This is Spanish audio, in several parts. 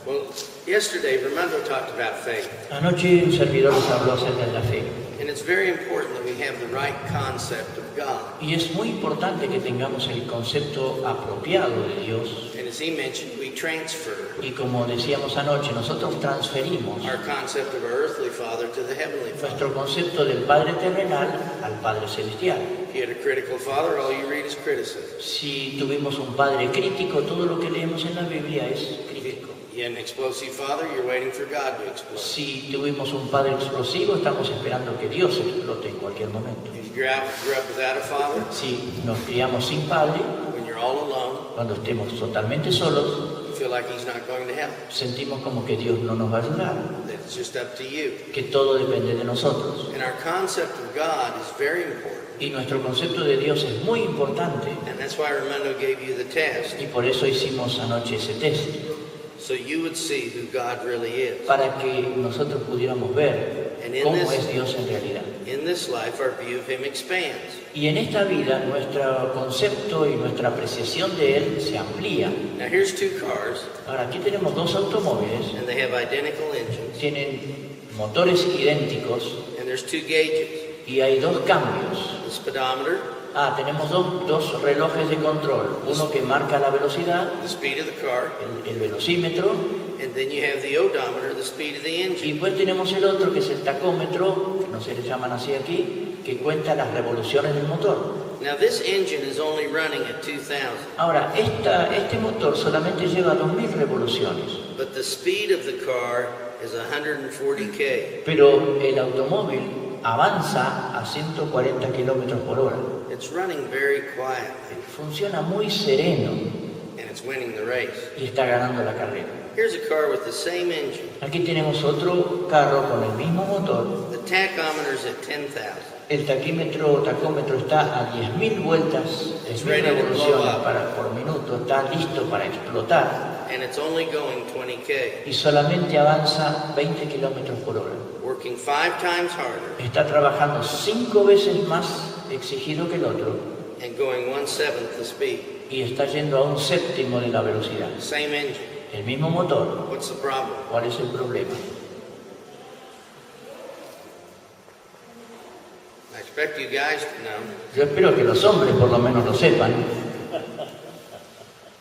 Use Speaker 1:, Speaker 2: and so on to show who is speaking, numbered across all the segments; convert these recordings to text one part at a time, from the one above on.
Speaker 1: Well, yesterday, Raimundo talked about faith.
Speaker 2: Anoche un servidor nos habló acerca de la fe.
Speaker 1: And it's very important that we have the right concept of God.
Speaker 2: Y es muy importante que tengamos el concepto apropiado de Dios.
Speaker 1: And as he mentioned, we transfer
Speaker 2: Y como decíamos anoche, nosotros transferimos
Speaker 1: our concept of our earthly father to the heavenly father.
Speaker 2: nuestro concepto del Padre terrenal al Padre celestial.
Speaker 1: If you had a critical father, all you read is criticism.
Speaker 2: Si tuvimos un Padre crítico, todo lo que leemos en la Biblia es crítico.
Speaker 1: You had an explosive father, you're waiting for God to explode.
Speaker 2: Si tuvimos un Padre explosivo, estamos esperando que Dios explote en cualquier momento.
Speaker 1: If you grew up without a father,
Speaker 2: Si nos criamos sin Padre,
Speaker 1: when you're all alone,
Speaker 2: cuando estemos totalmente solos,
Speaker 1: you feel like he's not going to help.
Speaker 2: sentimos como que Dios no nos va a ayudar,
Speaker 1: That it's just up to you.
Speaker 2: que todo depende de nosotros.
Speaker 1: And our concept of God is very important.
Speaker 2: Y nuestro concepto de Dios es muy importante,
Speaker 1: And that's why Raimundo gave you the test.
Speaker 2: y por eso hicimos anoche ese test,
Speaker 1: So you would see who God really is.
Speaker 2: para que nosotros pudiéramos ver cómo es Dios en realidad.
Speaker 1: In this life, our view of him expands.
Speaker 2: Y en esta vida nuestro concepto y nuestra apreciación de Él se amplía.
Speaker 1: Now here's two cars,
Speaker 2: Ahora, aquí tenemos dos automóviles,
Speaker 1: and they have identical engines,
Speaker 2: tienen motores idénticos
Speaker 1: and there's two gauges.
Speaker 2: y hay dos cambios.
Speaker 1: The speedometer,
Speaker 2: Tenemos dos relojes de control, uno que marca la velocidad,
Speaker 1: the speed of the car,
Speaker 2: el velocímetro,
Speaker 1: and then you have the odometer, the speed of the
Speaker 2: y
Speaker 1: engine.
Speaker 2: después tenemos el otro que es el tacómetro, que no se le llaman así aquí, que cuenta las revoluciones del motor.
Speaker 1: Now this engine is only running at 2,000,
Speaker 2: Ahora, este motor solamente lleva 2000 revoluciones,
Speaker 1: but the speed of the car is 140
Speaker 2: pero el automóvil avanza a 140 kilómetros por hora.
Speaker 1: It's running very quietly,
Speaker 2: Funciona muy sereno
Speaker 1: and it's winning the race.
Speaker 2: y está ganando la carrera.
Speaker 1: Here's a car with the same engine.
Speaker 2: Aquí tenemos otro carro con el mismo motor.
Speaker 1: The tachometer's at 10,000.
Speaker 2: El tacómetro está a 10.000 vueltas, 10.000 revoluciones por minuto, está listo para explotar
Speaker 1: And it's only going 20K,
Speaker 2: y solamente avanza 20 kilómetros por hora.
Speaker 1: working 5 times harder
Speaker 2: Está trabajando 5 veces más exigido que el otro
Speaker 1: and going 1/7 the speed.
Speaker 2: y está yendo a 1/7 de la velocidad.
Speaker 1: Same engine.
Speaker 2: El mismo motor.
Speaker 1: What's the problem?
Speaker 2: ¿Cuál es el problema?
Speaker 1: I expect you guys to know.
Speaker 2: Yo espero que los hombres por lo menos lo sepan.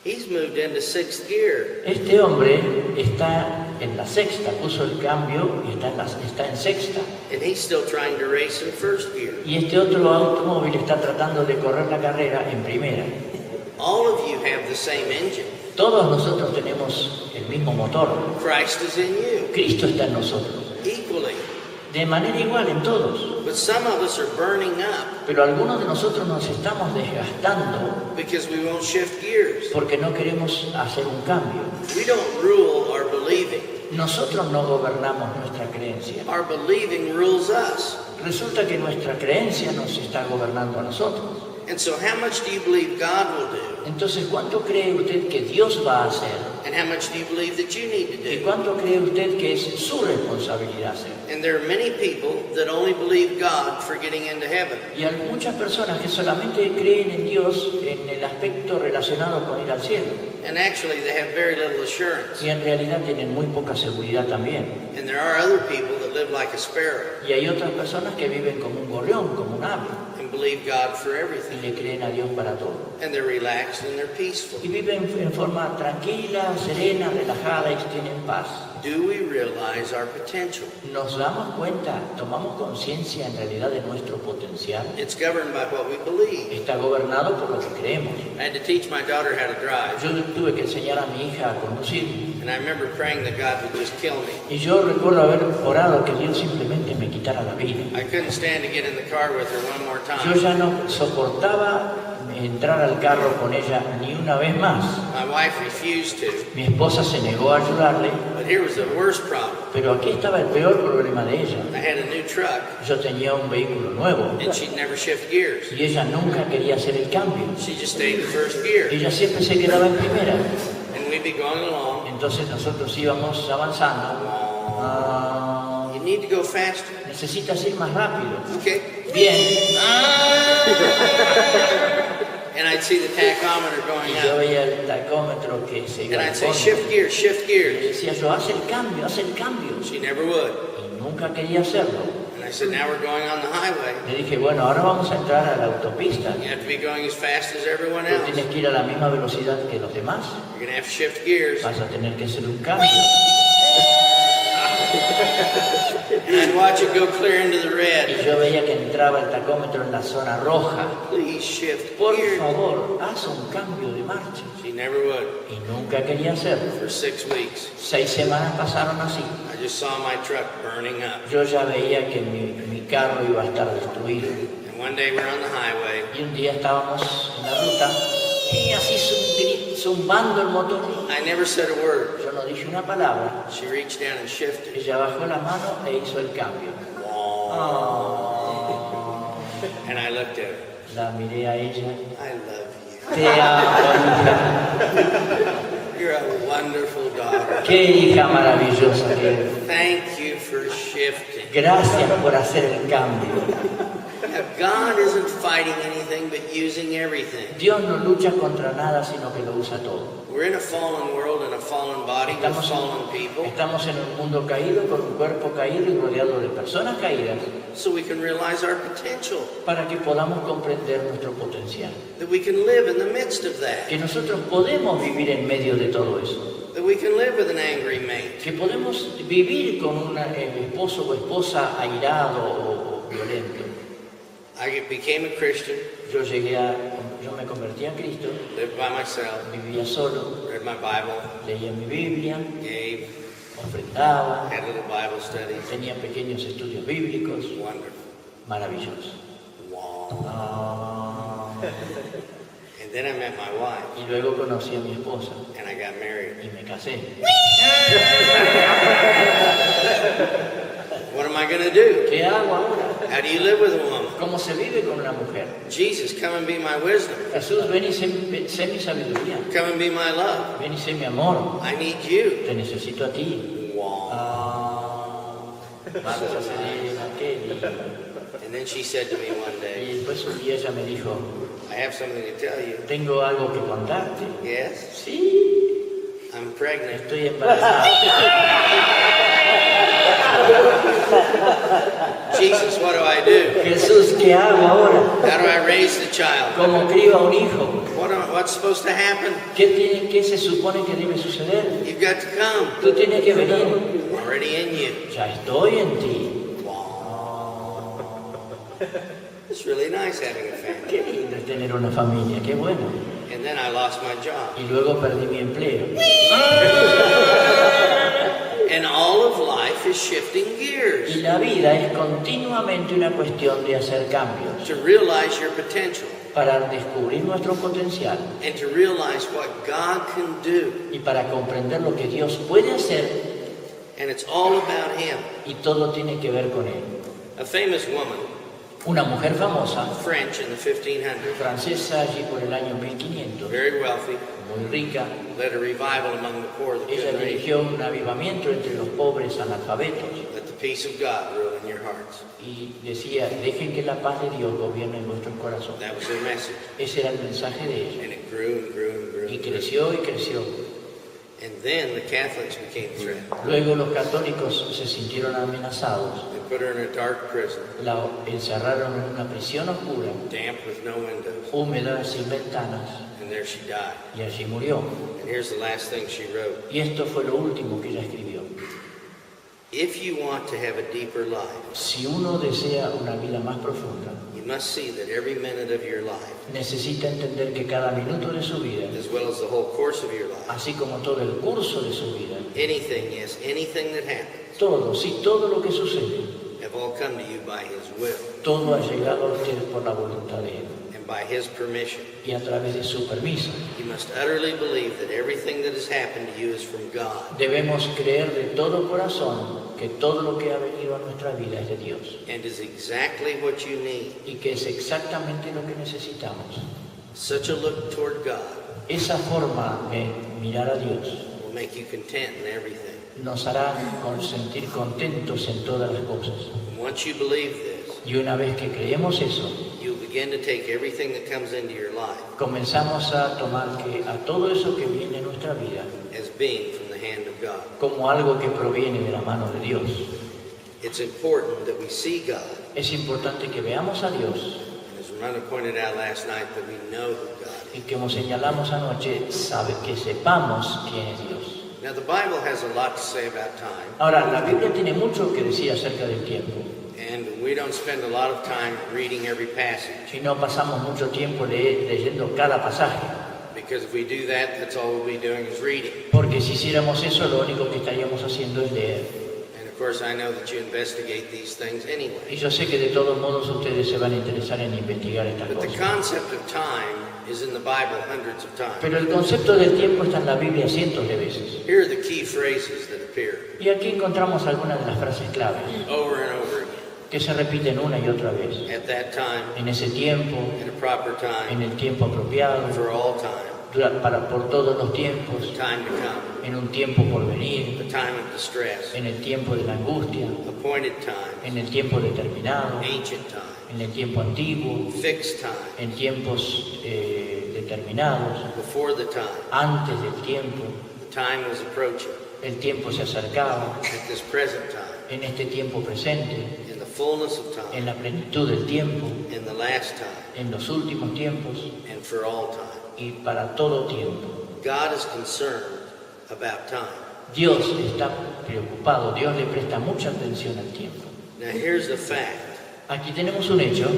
Speaker 1: He's moved into 6th gear.
Speaker 2: Este hombre está en la sexta, puso el cambio y está en sexta.
Speaker 1: And he's still trying to race in 1st gear.
Speaker 2: Y este otro automóvil está tratando de correr la carrera en primera.
Speaker 1: All of you have the same engine.
Speaker 2: Todos nosotros tenemos el mismo motor.
Speaker 1: Christ is in you,
Speaker 2: Cristo está en nosotros.
Speaker 1: equally.
Speaker 2: De manera igual en todos.
Speaker 1: But some of us are burning up
Speaker 2: Pero algunos de nosotros nos estamos desgastando
Speaker 1: because we won't shift gears.
Speaker 2: porque no queremos hacer un cambio.
Speaker 1: We don't rule our believing.
Speaker 2: Nosotros no gobernamos nuestra creencia.
Speaker 1: Our believing rules us.
Speaker 2: Resulta que nuestra creencia nos está gobernando a nosotros.
Speaker 1: And so how much do you believe God will do?
Speaker 2: Entonces, ¿cuánto cree usted que Dios va a hacer?
Speaker 1: And how much do you believe that you need to
Speaker 2: ¿Y
Speaker 1: do?
Speaker 2: cuánto cree usted que es su responsabilidad hacer?
Speaker 1: And there are many people that only believe God for getting into heaven.
Speaker 2: Y hay muchas personas que solamente creen en Dios en el aspecto relacionado con ir al cielo.
Speaker 1: And actually they have very little assurance.
Speaker 2: Y en realidad tienen muy poca seguridad también.
Speaker 1: And there are other people that live like a sparrow
Speaker 2: Y hay otras personas que viven como un gorrión, como un ave,
Speaker 1: and believe God for
Speaker 2: y
Speaker 1: everything.
Speaker 2: le creen a Dios para todo.
Speaker 1: And they're relaxed and they're peaceful.
Speaker 2: Y viven en forma tranquila, serena, relajada y tienen paz.
Speaker 1: Do we realize our potential?
Speaker 2: ¿Nos damos cuenta, tomamos conciencia en realidad de nuestro potencial?
Speaker 1: It's governed by what we believe.
Speaker 2: Está gobernado por lo que creemos.
Speaker 1: I had to teach my daughter how to drive.
Speaker 2: Yo tuve que enseñar a mi hija a conducir.
Speaker 1: And I remember praying that God would just kill me.
Speaker 2: Y yo recuerdo haber orado que Dios simplemente me quitara la vida.
Speaker 1: I couldn't stand to get in the car with her one more
Speaker 2: Yo
Speaker 1: time.
Speaker 2: ya no soportaba entrar al carro con ella ni una vez más.
Speaker 1: My wife refused to.
Speaker 2: Mi esposa se negó a ayudarle,
Speaker 1: But here was the worst problem.
Speaker 2: pero aquí estaba el peor problema de ella.
Speaker 1: I had a new truck,
Speaker 2: Yo tenía un vehículo nuevo
Speaker 1: and she'd never shift gears.
Speaker 2: y ella nunca quería hacer el cambio.
Speaker 1: She just stayed in 1st gear.
Speaker 2: Ella siempre se quedaba en primera.
Speaker 1: And we'd be going along.
Speaker 2: Entonces nosotros íbamos avanzando.
Speaker 1: You need to go faster.
Speaker 2: Necesitas ir más rápido.
Speaker 1: Okay.
Speaker 2: Bien.
Speaker 1: And I'd see the tachometer going
Speaker 2: Y yo
Speaker 1: up.
Speaker 2: veía el tacómetro que se iba
Speaker 1: And
Speaker 2: al
Speaker 1: I'd say,
Speaker 2: fondo.
Speaker 1: shift gears, shift
Speaker 2: Y
Speaker 1: gears.
Speaker 2: decía yo, haz el cambio, haz el cambio.
Speaker 1: She never would.
Speaker 2: Y nunca quería hacerlo.
Speaker 1: And I said, now we're going on the highway.
Speaker 2: Le dije, bueno, ahora vamos a entrar a la autopista.
Speaker 1: You have to be going as fast as everyone
Speaker 2: Tú
Speaker 1: else.
Speaker 2: tienes que ir a la misma velocidad que los demás.
Speaker 1: You're going to have to shift gears.
Speaker 2: Vas a tener que hacer un cambio.
Speaker 1: And I'd watch it go clear into the
Speaker 2: Y
Speaker 1: red.
Speaker 2: yo veía que entraba el tacómetro en la zona roja.
Speaker 1: Please shift
Speaker 2: Por
Speaker 1: gears.
Speaker 2: favor, haz un cambio de marcha.
Speaker 1: She never would.
Speaker 2: Y nunca quería hacerlo.
Speaker 1: For 6 weeks,
Speaker 2: 6 semanas pasaron así.
Speaker 1: I just saw my truck burning up.
Speaker 2: Yo ya veía que mi carro iba a estar destruido.
Speaker 1: And one day we're on the highway.
Speaker 2: Y un día estábamos en la ruta y así zumbando el motor.
Speaker 1: I never said a word.
Speaker 2: Yo no dije una palabra.
Speaker 1: She reached down and shifted.
Speaker 2: Ella bajó la mano e hizo el cambio. Oh.
Speaker 1: And I looked at her.
Speaker 2: La miré a ella.
Speaker 1: I love
Speaker 2: Te amo, hija.
Speaker 1: you. You're a wonderful daughter.
Speaker 2: Qué hija maravillosa que eres.
Speaker 1: Thank you for shifting.
Speaker 2: Gracias por hacer el cambio.
Speaker 1: Now, God isn't fighting anything but using everything.
Speaker 2: Dios no lucha contra nada, sino que lo usa todo.
Speaker 1: We're in a fallen world and a fallen body with fallen people.
Speaker 2: Estamos en un mundo caído, con un cuerpo caído y rodeado de personas caídas,
Speaker 1: So we can realize our potential.
Speaker 2: para que podamos comprender nuestro potencial.
Speaker 1: That we can live in the midst of that.
Speaker 2: Que nosotros podemos vivir en medio de todo eso.
Speaker 1: That we can live with an angry mate.
Speaker 2: Que podemos vivir con un esposo o esposa airado o violento.
Speaker 1: I became a Christian,
Speaker 2: Yo me convertí a Cristo,
Speaker 1: lived by myself,
Speaker 2: vivía solo,
Speaker 1: read my Bible,
Speaker 2: leía mi Biblia,
Speaker 1: gave,
Speaker 2: ofrendaba,
Speaker 1: had little Bible studies.
Speaker 2: tenía pequeños estudios bíblicos,
Speaker 1: Wonderful.
Speaker 2: maravilloso.
Speaker 1: Wow.
Speaker 2: Ah,
Speaker 1: And then I met my wife
Speaker 2: y luego conocí a mi esposa
Speaker 1: and I got married.
Speaker 2: y me casé.
Speaker 1: What am I going to do?
Speaker 2: ¿Qué hago ahora?
Speaker 1: How do you live with a woman?
Speaker 2: ¿Cómo se vive con una mujer?
Speaker 1: Jesus, come and be my wisdom.
Speaker 2: Jesús, ven y sé mi sabiduría,
Speaker 1: Come and be my love.
Speaker 2: ven y sé mi amor,
Speaker 1: I need you.
Speaker 2: te necesito a ti.
Speaker 1: Wow.
Speaker 2: Vamos a hacer aquel.
Speaker 1: And then she said to me one
Speaker 2: Y
Speaker 1: day,
Speaker 2: después un día ella me dijo,
Speaker 1: I have something to tell you.
Speaker 2: tengo algo que contarte.
Speaker 1: Yes,
Speaker 2: Sí,
Speaker 1: I'm pregnant.
Speaker 2: estoy embarazada.
Speaker 1: Jesus, what do I do?
Speaker 2: Jesús, ¿qué hago ahora?
Speaker 1: How do I raise the child?
Speaker 2: ¿Cómo crío a un hijo?
Speaker 1: What's supposed to happen?
Speaker 2: ¿Qué se supone que debe suceder?
Speaker 1: You've got to come.
Speaker 2: Tú tienes que venir.
Speaker 1: I'm already in you.
Speaker 2: Ya estoy en ti.
Speaker 1: Wow. It's really nice having a family.
Speaker 2: Qué lindo es tener una familia, qué bueno.
Speaker 1: And then I lost my job.
Speaker 2: Y luego perdí mi empleo.
Speaker 1: And all of life is shifting gears
Speaker 2: Y la vida es continuamente una cuestión de hacer cambios
Speaker 1: to realize your potential
Speaker 2: para descubrir nuestro potencial
Speaker 1: and to realize what God can do.
Speaker 2: y para comprender lo que Dios puede hacer,
Speaker 1: And it's all about Him.
Speaker 2: y todo tiene que ver con Él.
Speaker 1: A famous woman,
Speaker 2: Una mujer famosa,
Speaker 1: French in the 1500s,
Speaker 2: francesa allí por el año 1500,
Speaker 1: very wealthy,
Speaker 2: muy rica,
Speaker 1: led a revival among the poor that
Speaker 2: ella
Speaker 1: couldn't read.
Speaker 2: dirigió un avivamiento entre los pobres analfabetos
Speaker 1: Let the peace of God rule in your hearts.
Speaker 2: y decía, dejen que la paz de Dios gobierne en vuestros corazones.
Speaker 1: That was her message.
Speaker 2: Ese era el mensaje de ella.
Speaker 1: And it grew and grew and grew.
Speaker 2: Y
Speaker 1: And grew.
Speaker 2: creció y creció.
Speaker 1: And then the Catholics became threatened.
Speaker 2: Luego los católicos se sintieron amenazados.
Speaker 1: They put her in a dark prison,
Speaker 2: La encerraron en una prisión oscura,
Speaker 1: damp with no windows.
Speaker 2: húmeda, sin ventanas,
Speaker 1: And there she died.
Speaker 2: y allí murió.
Speaker 1: And here's the last thing she wrote.
Speaker 2: Y esto fue lo último que ella escribió.
Speaker 1: If you want to have a deeper life,
Speaker 2: Si uno desea una vida más profunda,
Speaker 1: you must see that every minute of your life,
Speaker 2: necesita entender que cada minuto de su vida,
Speaker 1: as well as the whole course of your life,
Speaker 2: así como todo el curso de su vida,
Speaker 1: anything that happens,
Speaker 2: todo lo que sucede,
Speaker 1: have all come to you by His will
Speaker 2: todo ha llegado a usted por la voluntad de Él
Speaker 1: and by His permission.
Speaker 2: y a través de su permiso.
Speaker 1: You must utterly believe that everything that has happened to you is from God
Speaker 2: Debemos creer de todo corazón que todo lo que ha venido a nuestra vida es de Dios
Speaker 1: and is exactly what you need.
Speaker 2: y que es exactamente lo que necesitamos.
Speaker 1: Such a look toward God
Speaker 2: Esa forma de mirar a Dios
Speaker 1: will make you content in everything.
Speaker 2: nos hará sentir contentos en todas las cosas.
Speaker 1: And once you believe this,
Speaker 2: Y una vez que creemos eso,
Speaker 1: you'll begin begin to take everything that comes into your life
Speaker 2: comenzamos a tomar a todo eso que viene en nuestra vida
Speaker 1: as being from the hand of God.
Speaker 2: como algo que proviene de la mano de Dios.
Speaker 1: It's important that we see God,
Speaker 2: Es importante que veamos a Dios
Speaker 1: and as Raimundo pointed out last night, that we know who God
Speaker 2: y
Speaker 1: is.
Speaker 2: que, como señalamos anoche, que sepamos quién es Dios.
Speaker 1: Now, the Bible has a lot to say about time,
Speaker 2: Ahora, la Biblia tiene mucho que decir acerca del tiempo
Speaker 1: and we don't spend a lot of time reading every passage,
Speaker 2: y no pasamos mucho tiempo leyendo cada pasaje,
Speaker 1: because if we do that, that's all we'll be doing is reading.
Speaker 2: porque si hiciéramos eso, lo único que estaríamos haciendo es leer.
Speaker 1: And of course, I know that you investigate these things
Speaker 2: Y
Speaker 1: anyway.
Speaker 2: yo sé que de todos modos ustedes se van a interesar en investigar estas
Speaker 1: But the
Speaker 2: cosas.
Speaker 1: concept of time is in the Bible hundreds of times.
Speaker 2: Pero el concepto del tiempo está en la Biblia cientos de veces.
Speaker 1: Here are the key phrases that appear
Speaker 2: Y aquí encontramos algunas de las frases claves
Speaker 1: over and over again.
Speaker 2: que se repiten una y otra vez.
Speaker 1: At that time,
Speaker 2: En ese tiempo,
Speaker 1: in a proper
Speaker 2: en
Speaker 1: time,
Speaker 2: el tiempo apropiado,
Speaker 1: for all time,
Speaker 2: por todos los tiempos,
Speaker 1: the time to come,
Speaker 2: en un tiempo por venir,
Speaker 1: the time of distress,
Speaker 2: en el tiempo de la angustia,
Speaker 1: appointed time,
Speaker 2: en el tiempo determinado,
Speaker 1: ancient time,
Speaker 2: en el tiempo antiguo,
Speaker 1: fixed time,
Speaker 2: en tiempos determinados,
Speaker 1: before the time.
Speaker 2: antes del tiempo,
Speaker 1: The time was approaching.
Speaker 2: el tiempo se acercaba,
Speaker 1: At this present time,
Speaker 2: en este tiempo presente,
Speaker 1: in the fullness of
Speaker 2: en
Speaker 1: time,
Speaker 2: la plenitud del tiempo,
Speaker 1: in the last time,
Speaker 2: en los últimos tiempos
Speaker 1: and for all time.
Speaker 2: y para todo tiempo.
Speaker 1: God is concerned about time.
Speaker 2: Dios está preocupado, Dios le presta mucha atención al tiempo.
Speaker 1: Now here's the fact.
Speaker 2: Aquí tenemos un hecho,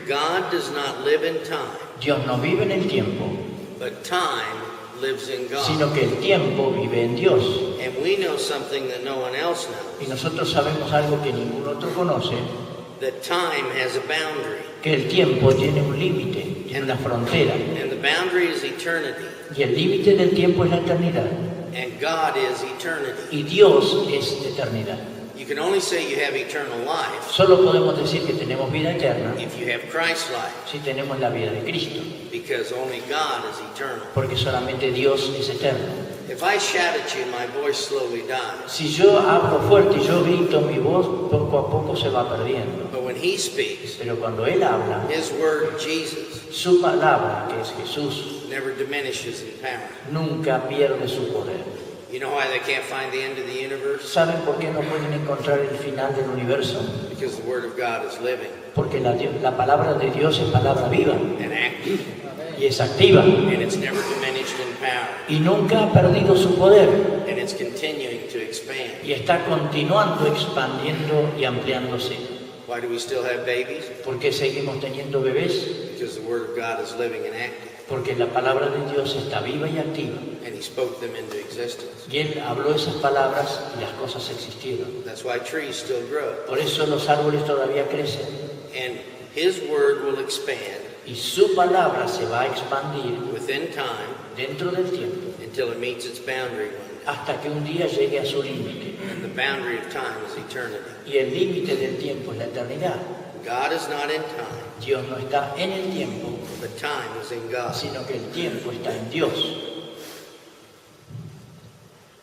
Speaker 1: God does not live in time,
Speaker 2: Dios no vive en el tiempo,
Speaker 1: but time lives in God.
Speaker 2: sino que el tiempo vive en Dios.
Speaker 1: And we know something that no one else knows,
Speaker 2: Y nosotros sabemos algo que ningún otro conoce,
Speaker 1: that time has a boundary.
Speaker 2: que el tiempo tiene un límite, tiene una frontera,
Speaker 1: And the boundary is eternity.
Speaker 2: y el límite del tiempo es la eternidad,
Speaker 1: And God is eternity.
Speaker 2: y Dios es eternidad.
Speaker 1: You can only say you have eternal life
Speaker 2: Solo podemos decir que tenemos vida eterna
Speaker 1: if you have Christ's life,
Speaker 2: si tenemos la vida de Cristo,
Speaker 1: because only God is eternal.
Speaker 2: porque solamente Dios es eterno.
Speaker 1: If I shout at you, my voice slowly dies.
Speaker 2: Si yo hablo fuerte y yo grito, mi voz poco a poco se va perdiendo.
Speaker 1: But when He speaks,
Speaker 2: Pero cuando Él habla,
Speaker 1: His word, Jesus,
Speaker 2: su palabra, que es Jesús,
Speaker 1: never diminishes in power.
Speaker 2: nunca pierde su poder.
Speaker 1: You know why they can't find the end of the universe?
Speaker 2: ¿Saben por qué no pueden encontrar el final del universo?
Speaker 1: Because the Word of God is living
Speaker 2: Porque la palabra de Dios es palabra viva
Speaker 1: and active,
Speaker 2: y es activa
Speaker 1: and it's never diminished in power,
Speaker 2: y nunca ha perdido su poder
Speaker 1: and it's continuing to expand.
Speaker 2: y está continuando expandiendo y ampliándose.
Speaker 1: Why do we still have babies?
Speaker 2: ¿Por qué seguimos teniendo bebés?
Speaker 1: Because the Word of God is living and active,
Speaker 2: Porque la palabra de Dios está viva y activa.
Speaker 1: and He spoke them into existence.
Speaker 2: Y Él habló esas palabras y las cosas existieron.
Speaker 1: That's why trees still grow,
Speaker 2: Por eso los árboles todavía crecen
Speaker 1: and His Word will expand
Speaker 2: y su palabra se va a expandir
Speaker 1: within time
Speaker 2: dentro del tiempo
Speaker 1: until it meets its boundary one day.
Speaker 2: hasta que un día llegue a su límite.
Speaker 1: And the boundary of time is eternity.
Speaker 2: Y el límite del tiempo es la eternidad.
Speaker 1: God is not in time,
Speaker 2: Dios no está en el tiempo,
Speaker 1: but time is in God.
Speaker 2: sino que el tiempo está en Dios.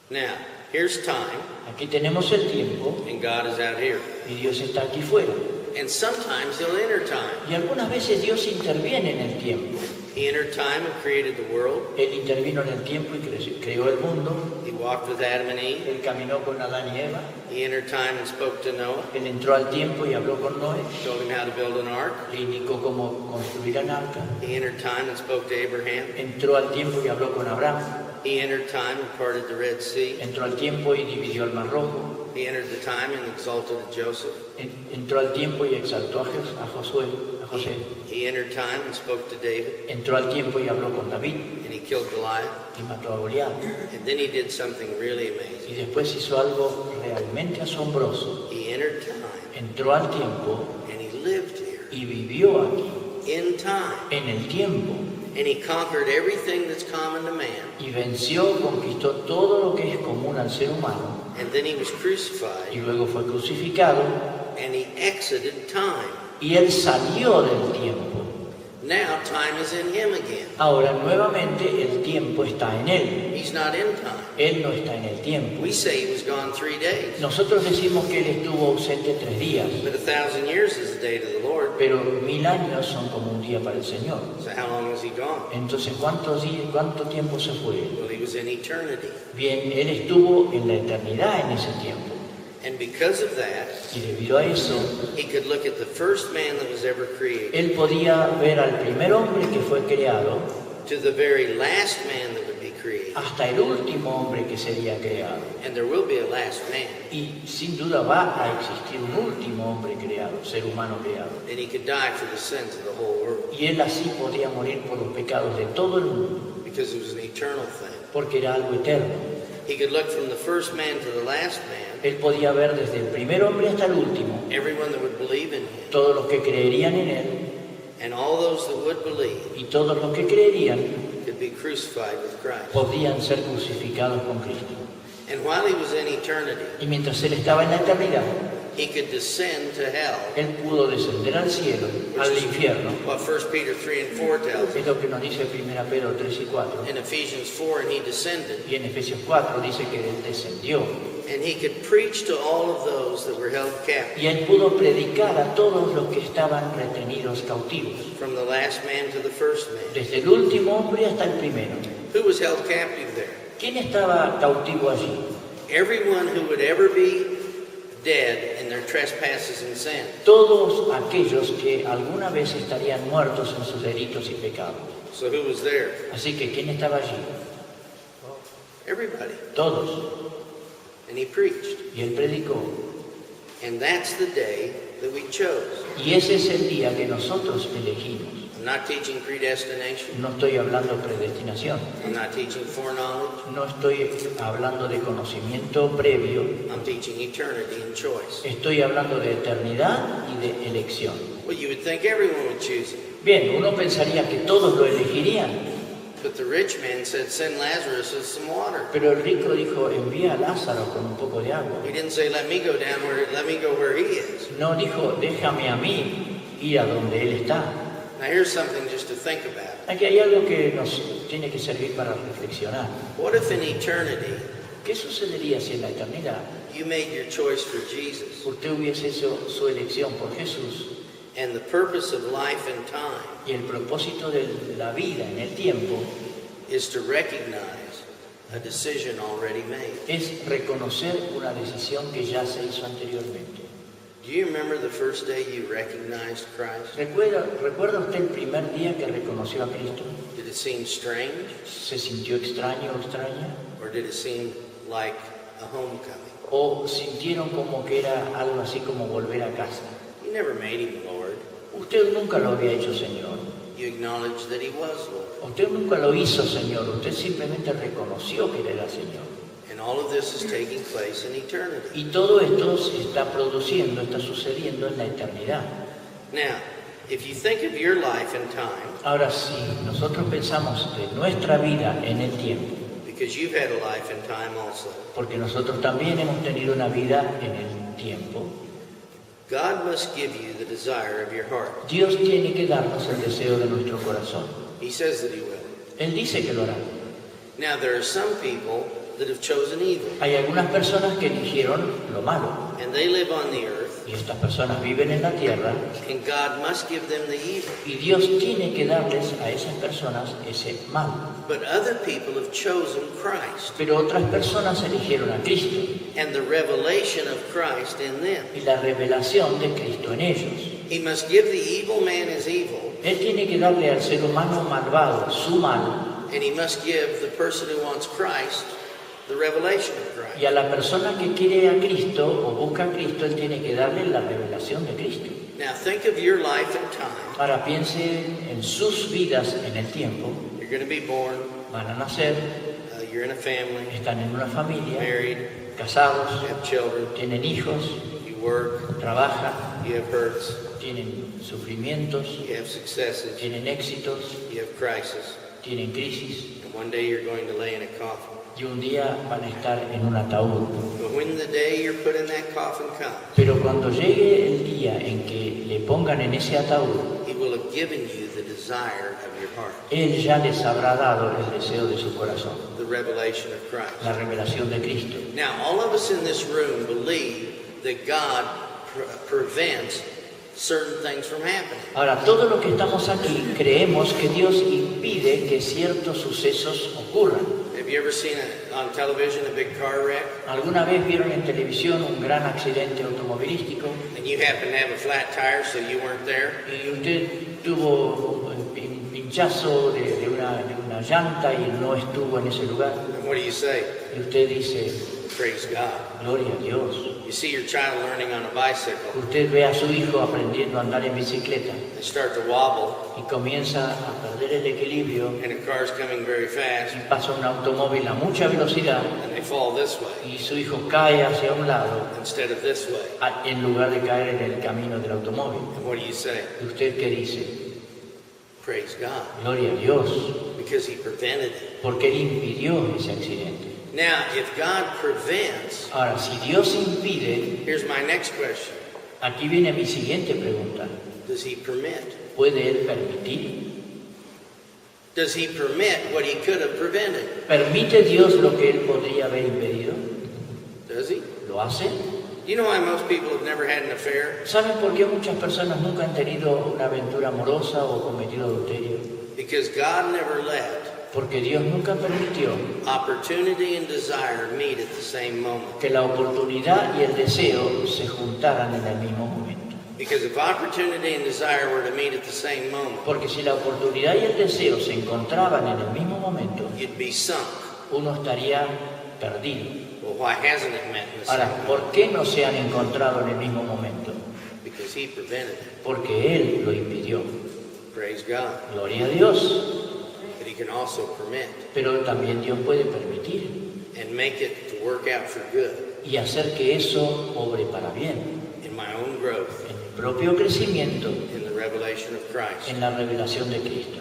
Speaker 1: Now, here's time,
Speaker 2: Aquí tenemos el tiempo
Speaker 1: and God is out here.
Speaker 2: y Dios está aquí fuera.
Speaker 1: And sometimes He'll enter time.
Speaker 2: Y algunas veces Dios interviene en el tiempo.
Speaker 1: He entered time and created the world.
Speaker 2: Él intervino en el tiempo y creó el mundo.
Speaker 1: He walked with Adam and Eve.
Speaker 2: Él caminó con Adán y Eva.
Speaker 1: He entered time and spoke to Noah,
Speaker 2: Él entró al tiempo y habló con Noé.
Speaker 1: told him how to build an ark.
Speaker 2: Le indicó cómo construir el arca.
Speaker 1: He entered time and spoke to Abraham.
Speaker 2: Entró al tiempo y habló con Abraham.
Speaker 1: He entered time and parted the Red Sea.
Speaker 2: Entró al tiempo y dividió el mar rojo.
Speaker 1: He entered the time and exalted Joseph.
Speaker 2: Entró al tiempo y exaltó a José.
Speaker 1: He entered time and spoke to David,
Speaker 2: Entró al tiempo y habló con David
Speaker 1: and he killed Goliath.
Speaker 2: y mató a Goliat.
Speaker 1: And then he did something really
Speaker 2: Y
Speaker 1: amazing.
Speaker 2: después hizo algo realmente asombroso.
Speaker 1: He entered time
Speaker 2: Entró al tiempo
Speaker 1: and he lived here
Speaker 2: y vivió aquí,
Speaker 1: in time.
Speaker 2: en el tiempo.
Speaker 1: And he conquered everything that's common to man.
Speaker 2: Y venció, conquistó todo lo que es común al ser humano.
Speaker 1: And then he was
Speaker 2: Y
Speaker 1: crucified
Speaker 2: luego fue crucificado
Speaker 1: and he exited time.
Speaker 2: y él salió del tiempo.
Speaker 1: Now time is in him again.
Speaker 2: Ahora nuevamente el tiempo está en él.
Speaker 1: He's not in time.
Speaker 2: Él no está en el tiempo.
Speaker 1: We say he was gone 3 days.
Speaker 2: Nosotros decimos que él estuvo ausente 3 días,
Speaker 1: But 1,000 years is a day to the Lord.
Speaker 2: pero 1000 años son como un día para el Señor.
Speaker 1: So how long was he gone?
Speaker 2: Entonces, ¿cuánto tiempo se fue?
Speaker 1: Well, he was in eternity.
Speaker 2: Bien, él estuvo en la eternidad en ese tiempo.
Speaker 1: And because of that,
Speaker 2: Y debido a eso,
Speaker 1: he could look at the first man that was ever created,
Speaker 2: él podía ver al primer hombre que fue creado
Speaker 1: to the very last man that would be created.
Speaker 2: hasta el último hombre que sería creado.
Speaker 1: And there will be a last man.
Speaker 2: Y sin duda va a existir un último hombre creado, ser humano creado.
Speaker 1: And he could die for the sins of the whole world.
Speaker 2: Y él así podía morir por los pecados de todo el mundo,
Speaker 1: Because it was an eternal thing.
Speaker 2: porque era algo eterno.
Speaker 1: He could look from the first man to the last man.
Speaker 2: Él podía ver desde el primer hombre hasta el último,
Speaker 1: Everyone that would believe in him.
Speaker 2: todos los que creerían en él,
Speaker 1: And all those that would believe
Speaker 2: y todos los que creerían
Speaker 1: could be crucified with Christ.
Speaker 2: podían ser crucificados con Cristo.
Speaker 1: And while he was in eternity,
Speaker 2: Y mientras él estaba en la eternidad,
Speaker 1: he could descend to hell.
Speaker 2: él pudo descender al cielo, al infierno.
Speaker 1: What 1 Peter 3 and 4 tells us.
Speaker 2: Es lo que nos dice 1 Pedro 3 y 4.
Speaker 1: In Ephesians 4, and he descended.
Speaker 2: Y en Efesios 4 dice que él descendió.
Speaker 1: And he could preach to all of those that were held captive.
Speaker 2: Y él pudo predicar a todos los que estaban retenidos cautivos,
Speaker 1: From the last man to the first man.
Speaker 2: desde el último hombre hasta el primero.
Speaker 1: Who was held captive there?
Speaker 2: ¿Quién estaba cautivo allí?
Speaker 1: Everyone who would ever be dead in their trespasses and sins.
Speaker 2: Todos aquellos que alguna vez estarían muertos en sus delitos y pecados.
Speaker 1: So who was there?
Speaker 2: Así que ¿quién estaba allí?
Speaker 1: Everybody.
Speaker 2: Todos.
Speaker 1: And he preached.
Speaker 2: Y él predicó.
Speaker 1: And that's the day that we chose.
Speaker 2: Y ese es el día que nosotros elegimos.
Speaker 1: I'm not teaching predestination.
Speaker 2: No estoy hablando de predestinación.
Speaker 1: I'm not teaching foreknowledge.
Speaker 2: No estoy hablando de conocimiento previo.
Speaker 1: I'm teaching eternity and choice.
Speaker 2: Estoy hablando de eternidad y de elección.
Speaker 1: Well, you would think everyone would choose it.
Speaker 2: Bien, uno pensaría que todos lo elegirían,
Speaker 1: But the rich man said, send Lazarus with some water.
Speaker 2: pero el rico dijo, envía a Lázaro con un poco de agua.
Speaker 1: He didn't say, let me go where he is.
Speaker 2: No dijo, déjame a mí ir a donde él está.
Speaker 1: Now here's something just to think about.
Speaker 2: Aquí hay algo que nos tiene que servir para reflexionar.
Speaker 1: What if in eternity
Speaker 2: ¿Qué sucedería si en la eternidad
Speaker 1: you made your choice for Jesus?
Speaker 2: usted hubiese hecho su elección por Jesús
Speaker 1: And the purpose of life and time
Speaker 2: y el propósito de la vida en el tiempo
Speaker 1: is to recognize a decision already made.
Speaker 2: es reconocer una decisión que ya se hizo anteriormente?
Speaker 1: Do you remember the first day you recognized Christ?
Speaker 2: ¿Recuerda usted el primer día que reconoció a Cristo?
Speaker 1: Did it seem strange,
Speaker 2: ¿Se sintió extraño o extraña?
Speaker 1: or did it seem like a homecoming?
Speaker 2: ¿O sintieron como que era algo así como volver a casa?
Speaker 1: You never made him Lord.
Speaker 2: Usted nunca lo había hecho, Señor.
Speaker 1: You acknowledged that he was Lord.
Speaker 2: Usted nunca lo hizo, Señor. Usted simplemente reconoció que Él era Señor.
Speaker 1: And all of this is taking place in eternity.
Speaker 2: Y todo esto se está produciendo, está sucediendo en la eternidad.
Speaker 1: Now, if you think of your life and time,
Speaker 2: Ahora, si nosotros pensamos de nuestra vida en el tiempo,
Speaker 1: because you've had a life and time also,
Speaker 2: porque nosotros también hemos tenido una vida en el tiempo,
Speaker 1: God must give you the desire of your heart.
Speaker 2: Dios tiene que darnos el deseo de nuestro corazón.
Speaker 1: He says that he will.
Speaker 2: Él dice que lo hará.
Speaker 1: Now, there are some people that have chosen evil,
Speaker 2: Hay algunas personas que eligieron lo malo,
Speaker 1: and they live on the earth,
Speaker 2: y estas personas viven en la tierra,
Speaker 1: and God must give them the evil.
Speaker 2: y Dios tiene que darles a esas personas ese mal.
Speaker 1: But other people have chosen Christ
Speaker 2: Pero otras personas eligieron a Cristo
Speaker 1: and the revelation of Christ in them.
Speaker 2: y la revelación de Cristo en ellos.
Speaker 1: He must give the evil man his evil,
Speaker 2: Él tiene que darle al ser humano malvado su mal,
Speaker 1: and he must give the person who wants Christ the revelation of Christ.
Speaker 2: y a la persona que quiere a Cristo o busca a Cristo, Él tiene que darle la revelación de Cristo.
Speaker 1: Now think of your life and time.
Speaker 2: Ahora piense en sus vidas en el tiempo.
Speaker 1: You're going to be born,
Speaker 2: Van a nacer,
Speaker 1: you're in a family,
Speaker 2: están en una familia,
Speaker 1: married,
Speaker 2: casados,
Speaker 1: you have children,
Speaker 2: tienen hijos,
Speaker 1: you work,
Speaker 2: trabajan,
Speaker 1: you have hurts,
Speaker 2: tienen sufrimientos,
Speaker 1: you have successes,
Speaker 2: tienen éxitos,
Speaker 1: you have crisis,
Speaker 2: tienen crisis,
Speaker 1: and one day you're going to lay in a coffin.
Speaker 2: y un día van a estar en un ataúd.
Speaker 1: But when the day you're put in that coffin comes,
Speaker 2: Pero cuando llegue el día en que le pongan en ese ataúd,
Speaker 1: he will have given you the desire of your heart,
Speaker 2: Él ya les habrá dado el deseo de su corazón,
Speaker 1: the revelation of Christ.
Speaker 2: la revelación de Cristo.
Speaker 1: Now, all of us in this room believe that God prevents certain things from happening.
Speaker 2: Ahora, todos los que estamos aquí creemos que Dios impide que ciertos sucesos ocurran.
Speaker 1: Have you ever seen on television a big car wreck?
Speaker 2: ¿Alguna vez vieron en televisión un gran accidente automovilístico
Speaker 1: And you happen to have a flat tire, so you weren't there?
Speaker 2: y usted tuvo un pinchazo de una llanta y no estuvo en ese lugar?
Speaker 1: And what do you say?
Speaker 2: Y usted dice,
Speaker 1: Praise God.
Speaker 2: gloria a Dios.
Speaker 1: You see your child learning on a bicycle.
Speaker 2: Usted ve a su hijo aprendiendo a andar en bicicleta
Speaker 1: They start to wobble,
Speaker 2: y comienza a perder el equilibrio
Speaker 1: and a car's coming very fast,
Speaker 2: y pasa un automóvil a mucha velocidad
Speaker 1: and they fall this way
Speaker 2: y su hijo cae hacia un lado
Speaker 1: instead of this way.
Speaker 2: en lugar de caer en el camino del automóvil.
Speaker 1: And what do you say?
Speaker 2: ¿Y usted qué dice?
Speaker 1: Praise God.
Speaker 2: Gloria a Dios,
Speaker 1: Because He prevented it.
Speaker 2: porque Él impidió ese accidente.
Speaker 1: Now, if God prevents,
Speaker 2: Ahora, si Dios impide,
Speaker 1: here's my next question.
Speaker 2: aquí viene mi siguiente pregunta.
Speaker 1: Does He permit?
Speaker 2: ¿Puede Él permitir?
Speaker 1: Does He permit what He could have prevented?
Speaker 2: ¿Permite Dios lo que Él podría haber impedido?
Speaker 1: Does He?
Speaker 2: ¿Lo hace?
Speaker 1: You know why most people have never had an affair?
Speaker 2: ¿Saben por qué muchas personas nunca han tenido una aventura amorosa o cometido adulterio?
Speaker 1: Because God never let
Speaker 2: Porque Dios nunca permitió
Speaker 1: opportunity and desire meet at the same moment.
Speaker 2: que la oportunidad y el deseo se juntaran en el mismo momento.
Speaker 1: Because if opportunity and desire were to meet at the same moment,
Speaker 2: Porque si la oportunidad y el deseo se encontraban en el mismo momento,
Speaker 1: you'd be sunk.
Speaker 2: uno estaría perdido.
Speaker 1: Well, why hasn't it met in the
Speaker 2: Ahora,
Speaker 1: same moment?
Speaker 2: ¿por qué no se han encontrado en el mismo momento?
Speaker 1: Because He prevented it.
Speaker 2: Porque Él lo impidió.
Speaker 1: Praise God.
Speaker 2: Gloria a Dios.
Speaker 1: But He can also permit
Speaker 2: Pero también Dios puede permitir
Speaker 1: and make it to work out for good
Speaker 2: y hacer que eso obre para bien,
Speaker 1: in my own growth,
Speaker 2: en mi propio crecimiento,
Speaker 1: in the revelation of Christ.
Speaker 2: en la revelación de Cristo.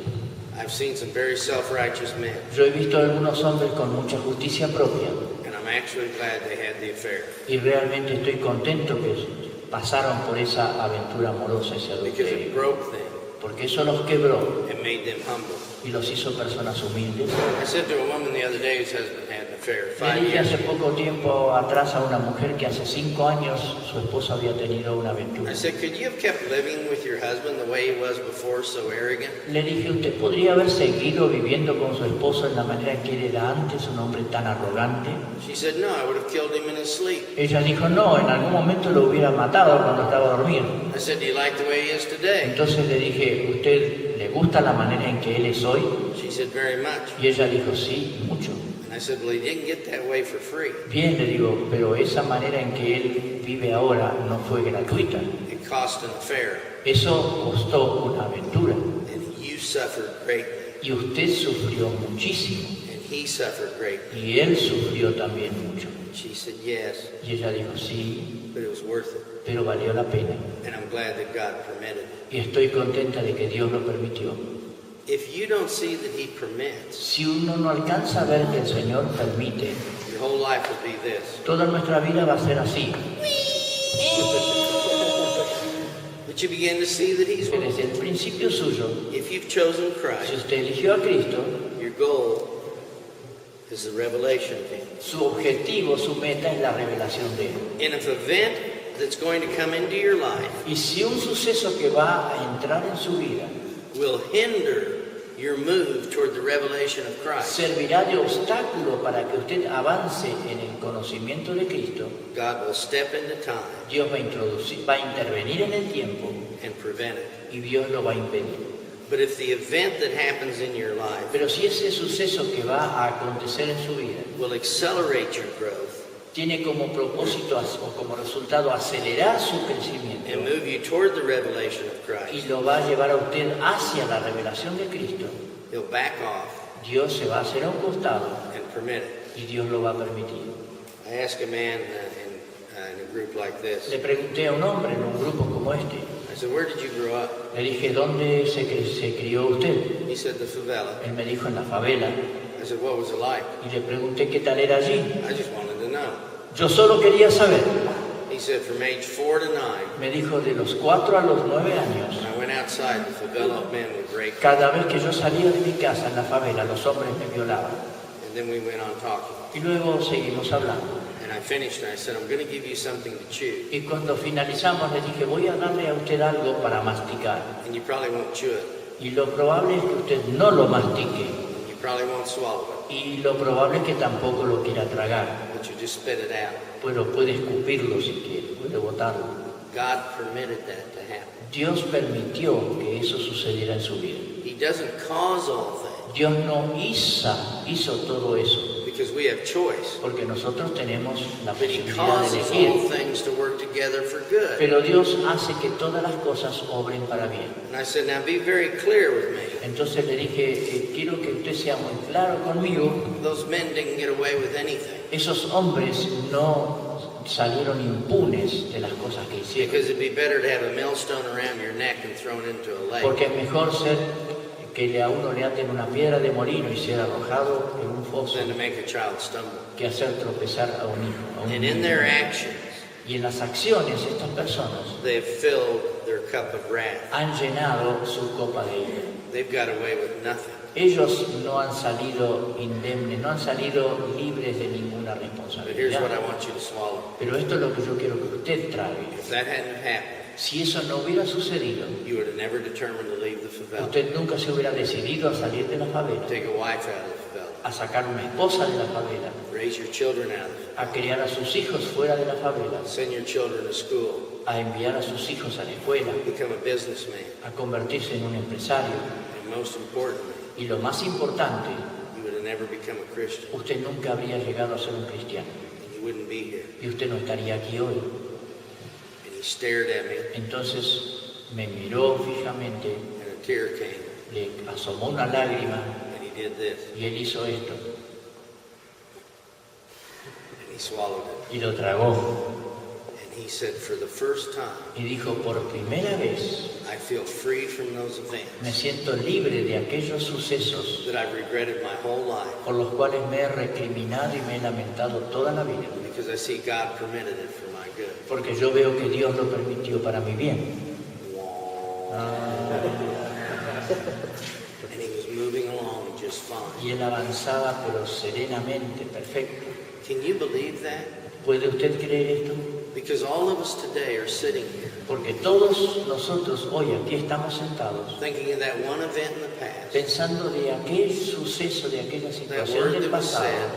Speaker 1: I've seen some very self-righteous men,
Speaker 2: Yo he visto a algunos hombres con mucha justicia propia
Speaker 1: and I'm actually glad they had the affair.
Speaker 2: y realmente estoy contento que pasaron por esa aventura amorosa, ese
Speaker 1: Because it
Speaker 2: adulterio,
Speaker 1: broke them
Speaker 2: porque eso los quebró
Speaker 1: and made them humble.
Speaker 2: y los hizo personas humildes.
Speaker 1: I said to a woman the other day whose husband had an affair,
Speaker 2: Le
Speaker 1: 5
Speaker 2: dije
Speaker 1: years
Speaker 2: hace
Speaker 1: ago.
Speaker 2: poco tiempo atrás a una mujer que hace 5 años su esposo había tenido una aventura.
Speaker 1: I said, could you have kept living with your husband the way he was before, so arrogant?
Speaker 2: Le dije, ¿usted podría haber seguido viviendo con su esposo en la manera en que él era antes, un hombre tan arrogante?
Speaker 1: She said, no, I would have killed him in his sleep.
Speaker 2: Ella dijo, no, en algún momento lo hubiera matado cuando estaba dormido.
Speaker 1: I said, do you like the way he is today?
Speaker 2: Entonces le dije, ¿usted le gusta la manera en que él es hoy?
Speaker 1: She said, very much.
Speaker 2: Y ella dijo, sí, mucho.
Speaker 1: And I said, well, he didn't get that way for free.
Speaker 2: Bien, le digo, pero esa manera en que él vive ahora no fue gratuita.
Speaker 1: It cost an affair,
Speaker 2: Eso costó una aventura.
Speaker 1: and you suffered greatly,
Speaker 2: Y usted sufrió muchísimo.
Speaker 1: and he suffered greatly.
Speaker 2: Y él sufrió también mucho.
Speaker 1: She said, yes,
Speaker 2: Y ella dijo, sí,
Speaker 1: but it was worth it.
Speaker 2: pero valió la pena.
Speaker 1: And I'm glad that God permitted it.
Speaker 2: Y estoy contenta de que Dios lo permitió.
Speaker 1: If you don't see that he permits,
Speaker 2: Si uno no alcanza a ver que el Señor permite,
Speaker 1: your whole life will be this.
Speaker 2: toda nuestra vida va a ser así.
Speaker 1: But you begin to see that he's
Speaker 2: Que desde el principio suyo,
Speaker 1: If you've chosen
Speaker 2: si
Speaker 1: Christ,
Speaker 2: usted eligió a Cristo,
Speaker 1: your goal is the revelation of him.
Speaker 2: su objetivo, su meta es la revelación de Él.
Speaker 1: And if an event that's going to come into your life
Speaker 2: Y si un suceso que va a entrar en su vida
Speaker 1: will hinder your move toward the revelation of Christ,
Speaker 2: servirá de obstáculo para que usted avance en el conocimiento de Cristo,
Speaker 1: God will step into time
Speaker 2: Dios va a intervenir en el tiempo
Speaker 1: and prevent it.
Speaker 2: y Dios lo va a impedir.
Speaker 1: But if the event that happens in your life
Speaker 2: Pero si ese suceso que va a acontecer en su vida
Speaker 1: will accelerate your growth
Speaker 2: tiene como propósito o como resultado acelerar su crecimiento
Speaker 1: and move you toward the revelation of
Speaker 2: y
Speaker 1: Christ,
Speaker 2: lo va a llevar a usted hacia la revelación de Cristo,
Speaker 1: he'll back off
Speaker 2: Dios se va a hacer a un costado
Speaker 1: and permit it.
Speaker 2: y Dios lo va a permitir.
Speaker 1: I asked a man in a group like this,
Speaker 2: Le pregunté a un hombre en un grupo como este,
Speaker 1: I said, where did you grow up?
Speaker 2: le dije, ¿dónde se crió usted?
Speaker 1: He said, the favela.
Speaker 2: Él me dijo, en la favela,
Speaker 1: I said, what was it like?
Speaker 2: y le pregunté qué tal era allí.
Speaker 1: I just wanted to know.
Speaker 2: Yo solo quería saber.
Speaker 1: He said, from age 4 to 9,
Speaker 2: Me dijo, de los 4 a los 9 años,
Speaker 1: I went out outside, the favela men would rape me.
Speaker 2: Cada vez que yo salía de mi casa en la favela, los hombres me violaban.
Speaker 1: And then we went on talking.
Speaker 2: Y luego seguimos hablando.
Speaker 1: And I finished and I said, I'm going to give you something to chew.
Speaker 2: Y cuando finalizamos le dije, voy a darle a usted algo para masticar.
Speaker 1: And you probably won't chew it.
Speaker 2: Y lo probable es que usted no lo mastique.
Speaker 1: And you probably won't swallow it.
Speaker 2: Y lo probable es que tampoco lo quiera tragar.
Speaker 1: But you just spit it out.
Speaker 2: Pero puede escupirlo si quiere, puede botarlo.
Speaker 1: God permitted that to happen.
Speaker 2: Dios permitió que eso sucediera en su vida.
Speaker 1: He doesn't cause all things
Speaker 2: Dios no hizo todo eso,
Speaker 1: because we have choice.
Speaker 2: porque nosotros tenemos la
Speaker 1: But He
Speaker 2: posibilidad de
Speaker 1: causes
Speaker 2: elegir.
Speaker 1: all things to work together for good.
Speaker 2: Pero Dios hace que todas las cosas obren para bien.
Speaker 1: And I said, now be very clear with me.
Speaker 2: Entonces le dije, quiero que usted sea muy claro conmigo.
Speaker 1: Those men didn't get away with anything
Speaker 2: Esos hombres no salieron impunes de las cosas que hicieron.
Speaker 1: because it'd be better to have a millstone around your neck and thrown into a lake
Speaker 2: Porque es mejor ser que a uno le aten una piedra de molino y ser arrojado en un foso
Speaker 1: than to make a child stumble.
Speaker 2: que hacer tropezar a un hijo. A un
Speaker 1: And in
Speaker 2: niño.
Speaker 1: their actions,
Speaker 2: Y en las acciones estas personas
Speaker 1: they've filled their cup of wrath.
Speaker 2: han llenado su copa de ira.
Speaker 1: They've got away with nothing.
Speaker 2: Ellos no han salido indemnes, no han salido libres de ninguna
Speaker 1: But here's what I
Speaker 2: responsabilidad.
Speaker 1: want you to swallow.
Speaker 2: Pero esto es lo que yo quiero que usted trague.
Speaker 1: If that hadn't happened,
Speaker 2: Si eso no hubiera sucedido,
Speaker 1: you would have never determined to leave the favela,
Speaker 2: usted nunca se hubiera decidido a salir de la favela,
Speaker 1: take a wife out of the favela,
Speaker 2: a sacar una esposa de la favela,
Speaker 1: raise your children out of it,
Speaker 2: a criar a sus hijos fuera de la favela,
Speaker 1: send your children to school,
Speaker 2: a enviar a sus hijos a la escuela,
Speaker 1: become a businessman,
Speaker 2: a convertirse en un empresario.
Speaker 1: and most importantly,
Speaker 2: Y lo más importante,
Speaker 1: you would have never become a Christian,
Speaker 2: usted nunca habría llegado a ser un cristiano.
Speaker 1: and you wouldn't be here.
Speaker 2: Y usted no estaría aquí hoy.
Speaker 1: And he stared at me,
Speaker 2: Entonces me miró fijamente,
Speaker 1: and a tear came,
Speaker 2: le asomó una lágrima
Speaker 1: and he did this,
Speaker 2: y él hizo esto
Speaker 1: and he swallowed it.
Speaker 2: y lo tragó.
Speaker 1: And he said, for the first time,
Speaker 2: Y dijo, por primera vez
Speaker 1: I feel free from those
Speaker 2: me
Speaker 1: events
Speaker 2: siento libre de aquellos sucesos
Speaker 1: that I've regretted my whole life
Speaker 2: por los cuales me he recriminado y me he lamentado toda la vida.
Speaker 1: because I see God permitted it for my good.
Speaker 2: Porque yo veo que Dios lo permitió para mi bien.
Speaker 1: And he was moving along just fine.
Speaker 2: Y él avanzaba pero serenamente, perfecto.
Speaker 1: Can you believe that?
Speaker 2: ¿Puede usted creer esto?
Speaker 1: Because all of us today are sitting here
Speaker 2: Porque todos nosotros hoy aquí estamos sentados
Speaker 1: thinking of that one event in the past,
Speaker 2: pensando de aquel suceso, de aquella situación
Speaker 1: word
Speaker 2: del
Speaker 1: that was
Speaker 2: pasado,
Speaker 1: said,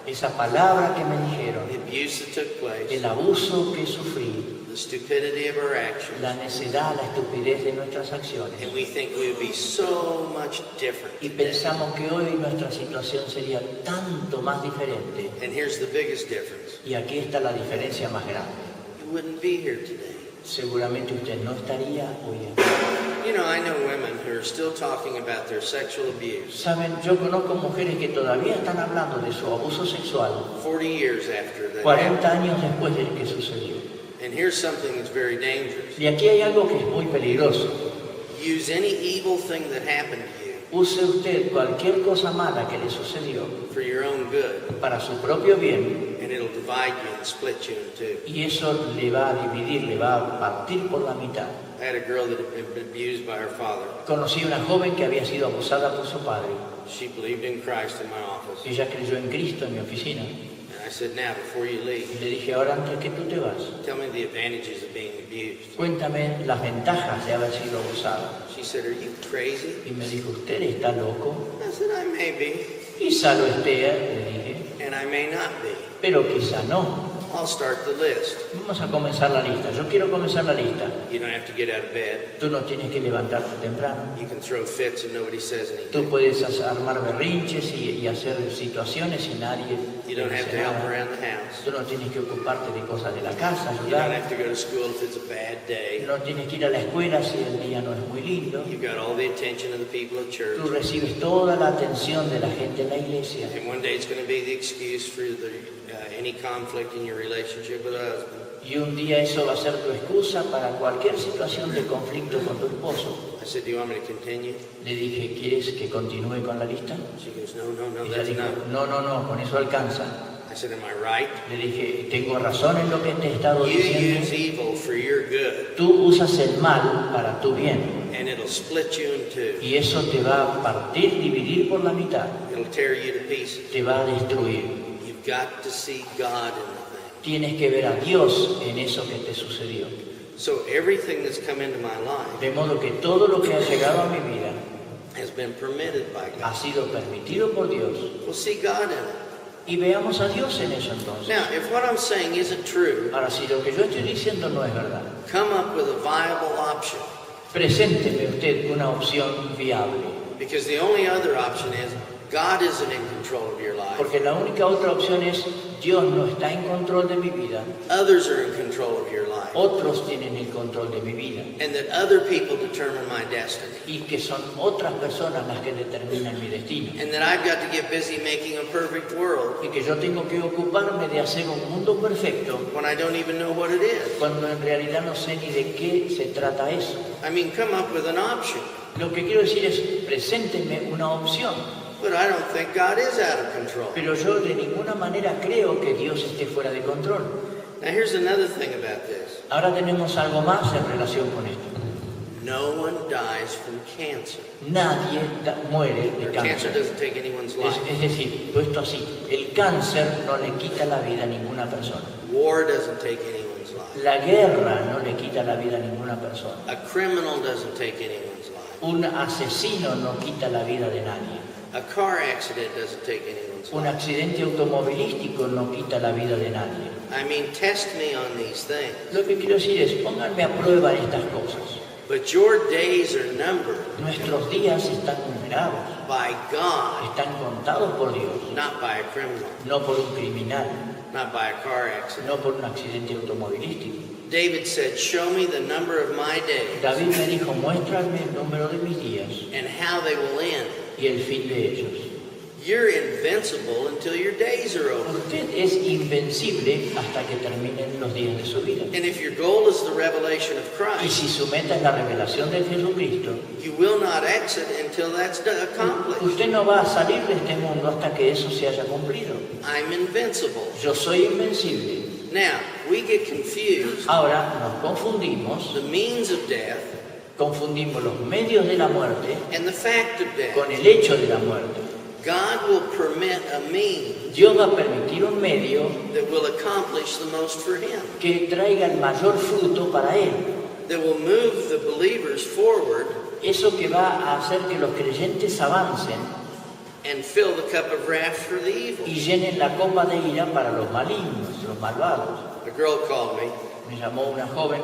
Speaker 2: esa palabra que me dijeron,
Speaker 1: the abuse that took place,
Speaker 2: el abuso que sufrí,
Speaker 1: the stupidity of our actions,
Speaker 2: la necedad, la estupidez de nuestras acciones.
Speaker 1: and we think we would be so much different
Speaker 2: Y
Speaker 1: today.
Speaker 2: pensamos que hoy nuestra situación sería tanto más diferente.
Speaker 1: And here's the biggest difference.
Speaker 2: Y aquí está la diferencia más grande.
Speaker 1: You wouldn't be here today.
Speaker 2: Seguramente usted no estaría hoy aquí.
Speaker 1: You know, I know women who are still talking about their sexual abuse
Speaker 2: Saben, yo conozco mujeres que todavía están hablando de su abuso sexual
Speaker 1: 40 years after that
Speaker 2: 40
Speaker 1: happened.
Speaker 2: años después de que sucedió.
Speaker 1: And here's something that's very dangerous.
Speaker 2: Y aquí hay algo que es muy peligroso.
Speaker 1: Use any evil thing that happened to you
Speaker 2: Use usted cualquier cosa mala que le sucedió
Speaker 1: for your own good,
Speaker 2: para su propio bien
Speaker 1: and it'll divide you and split you in two.
Speaker 2: y eso le va a dividir, le va a partir por la mitad.
Speaker 1: I had a girl that had been abused by her father.
Speaker 2: Conocí una joven que había sido abusada por su padre.
Speaker 1: She believed in Christ in my office.
Speaker 2: Ella creyó en Cristo en mi oficina.
Speaker 1: And I said, now, before you
Speaker 2: Y
Speaker 1: leave,
Speaker 2: le dije, ahora antes que tú te vas,
Speaker 1: tell me the advantages of being abused.
Speaker 2: cuéntame las ventajas de haber sido abusada.
Speaker 1: She said, are you crazy?
Speaker 2: Y me dijo, ¿usted está loco?
Speaker 1: I said, I may be,
Speaker 2: Quizá lo esté, le dije,
Speaker 1: and I may not be.
Speaker 2: pero quizá no.
Speaker 1: I'll start the list.
Speaker 2: Vamos a comenzar la lista. Yo quiero comenzar la lista.
Speaker 1: You don't have to get out of bed.
Speaker 2: Tú no tienes que levantarte temprano.
Speaker 1: You can throw fits and nobody says
Speaker 2: Tú
Speaker 1: anything.
Speaker 2: puedes armar berrinches y hacer situaciones y nadie
Speaker 1: You don't have to
Speaker 2: dice
Speaker 1: help
Speaker 2: nada.
Speaker 1: around the house.
Speaker 2: Tú no tienes que ocuparte de cosas de la casa,
Speaker 1: You don't
Speaker 2: ayudar.
Speaker 1: have to go to school if it's a bad day.
Speaker 2: No tienes que ir a la escuela si el día no es muy lindo.
Speaker 1: You've got all the attention of the people at church.
Speaker 2: Tú recibes toda la atención de la gente en la iglesia.
Speaker 1: And one day it's going to be the excuse for any conflict in your relationship with a husband.
Speaker 2: Y un día eso va a ser tu excusa para cualquier situación de conflicto con tu esposo.
Speaker 1: I said, do you want me to continue?
Speaker 2: Le dije, ¿quieres que continúe con la lista?
Speaker 1: She goes, no, no, no,
Speaker 2: Ella
Speaker 1: that's
Speaker 2: dijo,
Speaker 1: not.
Speaker 2: no, con eso alcanza.
Speaker 1: I said, am I right?
Speaker 2: Le dije, tengo razón en lo que te he estado
Speaker 1: You use
Speaker 2: diciendo.
Speaker 1: evil for your good,
Speaker 2: Tú usas el mal para tu bien.
Speaker 1: And it'll split you in two.
Speaker 2: y eso te va a partir, dividir por la mitad,
Speaker 1: It'll tear you to pieces.
Speaker 2: te va a destruir.
Speaker 1: You've got to see God in the thing.
Speaker 2: Tienes que ver a Dios en eso que te sucedió.
Speaker 1: So everything that's come into my life
Speaker 2: De modo que todo lo que ha llegado a mi vida
Speaker 1: has been permitted by
Speaker 2: ha
Speaker 1: God.
Speaker 2: sido permitido por Dios.
Speaker 1: We'll see God in it.
Speaker 2: Y veamos a Dios en eso entonces.
Speaker 1: Now, if what I'm saying isn't true,
Speaker 2: Ahora, si lo que yo estoy diciendo no es verdad,
Speaker 1: come up with a viable option.
Speaker 2: presénteme usted una opción viable.
Speaker 1: Because the only other option is God isn't in control of your life.
Speaker 2: Porque la única otra opción es Dios no está en control de mi vida,
Speaker 1: Others are in control of your life.
Speaker 2: otros tienen el control de mi vida
Speaker 1: And that other people determine my destiny.
Speaker 2: y que son otras personas las que determinan mi destino.
Speaker 1: And that I've got to get busy making a perfect world
Speaker 2: Y que yo tengo que ocuparme de hacer un mundo perfecto
Speaker 1: when I don't even know what it is.
Speaker 2: cuando en realidad no sé ni de qué se trata eso.
Speaker 1: I mean, come up with an option.
Speaker 2: Lo que quiero decir es, presénteme una opción,
Speaker 1: But I don't think God is out of control.
Speaker 2: pero yo de ninguna manera creo que Dios esté fuera de control.
Speaker 1: Now, here's another thing about this.
Speaker 2: Ahora tenemos algo más en relación con esto.
Speaker 1: No one dies from cancer.
Speaker 2: Nadie muere de
Speaker 1: Cancer
Speaker 2: cáncer.
Speaker 1: doesn't take anyone's life.
Speaker 2: Es decir, puesto así, el cáncer no le quita la vida a ninguna persona.
Speaker 1: War doesn't take anyone's life.
Speaker 2: La guerra no le quita la vida a ninguna persona.
Speaker 1: A criminal doesn't take anyone's life.
Speaker 2: Un asesino no quita la vida de nadie.
Speaker 1: A car accident doesn't take anyone's
Speaker 2: Un
Speaker 1: life.
Speaker 2: accidente automovilístico no quita la vida de nadie.
Speaker 1: I mean, test me on these things.
Speaker 2: Lo que quiero decir es, pónganme a prueba estas cosas.
Speaker 1: But your days are numbered
Speaker 2: Nuestros días están numerados,
Speaker 1: by God,
Speaker 2: están contados por Dios,
Speaker 1: not by a criminal,
Speaker 2: no por un criminal,
Speaker 1: not by a car accident.
Speaker 2: no por un accidente automovilístico.
Speaker 1: David said, show me the number of my days
Speaker 2: David me dijo, muéstrame el número de mis días
Speaker 1: and how they will end.
Speaker 2: y el fin de ellos.
Speaker 1: You're invincible until your days are over.
Speaker 2: Usted es invencible hasta que terminen los días de su vida.
Speaker 1: And if your goal is the revelation of
Speaker 2: Y
Speaker 1: Christ,
Speaker 2: si su meta es la revelación de Jesucristo,
Speaker 1: you will not exit until that's accomplished.
Speaker 2: usted no va a salir de este mundo hasta que eso se haya cumplido.
Speaker 1: I'm invincible.
Speaker 2: Yo soy invencible.
Speaker 1: Now, we get confused.
Speaker 2: Ahora nos confundimos,
Speaker 1: The means of death
Speaker 2: confundimos los medios de la muerte
Speaker 1: and the fact of death.
Speaker 2: con el hecho de la muerte.
Speaker 1: God will permit a means
Speaker 2: Dios va a permitir un medio
Speaker 1: that will accomplish the most for Him,
Speaker 2: que traiga el mayor fruto para Él.
Speaker 1: that will move the believers forward
Speaker 2: Eso que va a hacer que los creyentes avancen
Speaker 1: and fill the cup of wrath for the evil.
Speaker 2: y llenen la copa de ira para los malignos, los malvados.
Speaker 1: A girl called me.
Speaker 2: Me llamó una joven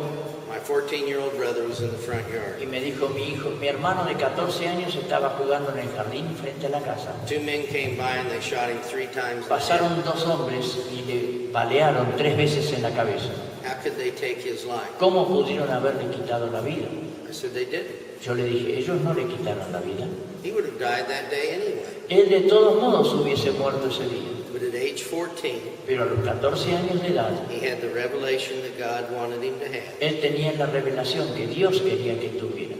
Speaker 1: My 14-year-old brother was in the front yard.
Speaker 2: y me dijo, mi hermano de 14 años estaba jugando en el jardín frente a la casa.
Speaker 1: Two men came by and they shot him 3 times in the head.
Speaker 2: Pasaron dos hombres y le balearon 3 veces en la cabeza.
Speaker 1: How could they take his life?
Speaker 2: ¿Cómo pudieron haberle quitado la vida?
Speaker 1: I said they didn't.
Speaker 2: Yo le dije, ellos no le quitaron la vida.
Speaker 1: He would have died that day anyway.
Speaker 2: Él de todos modos hubiese muerto ese día.
Speaker 1: But at age 14,
Speaker 2: Pero a los 14 años de edad,
Speaker 1: he had the revelation that God wanted him to have.
Speaker 2: él tenía la revelación que Dios quería que tuviera.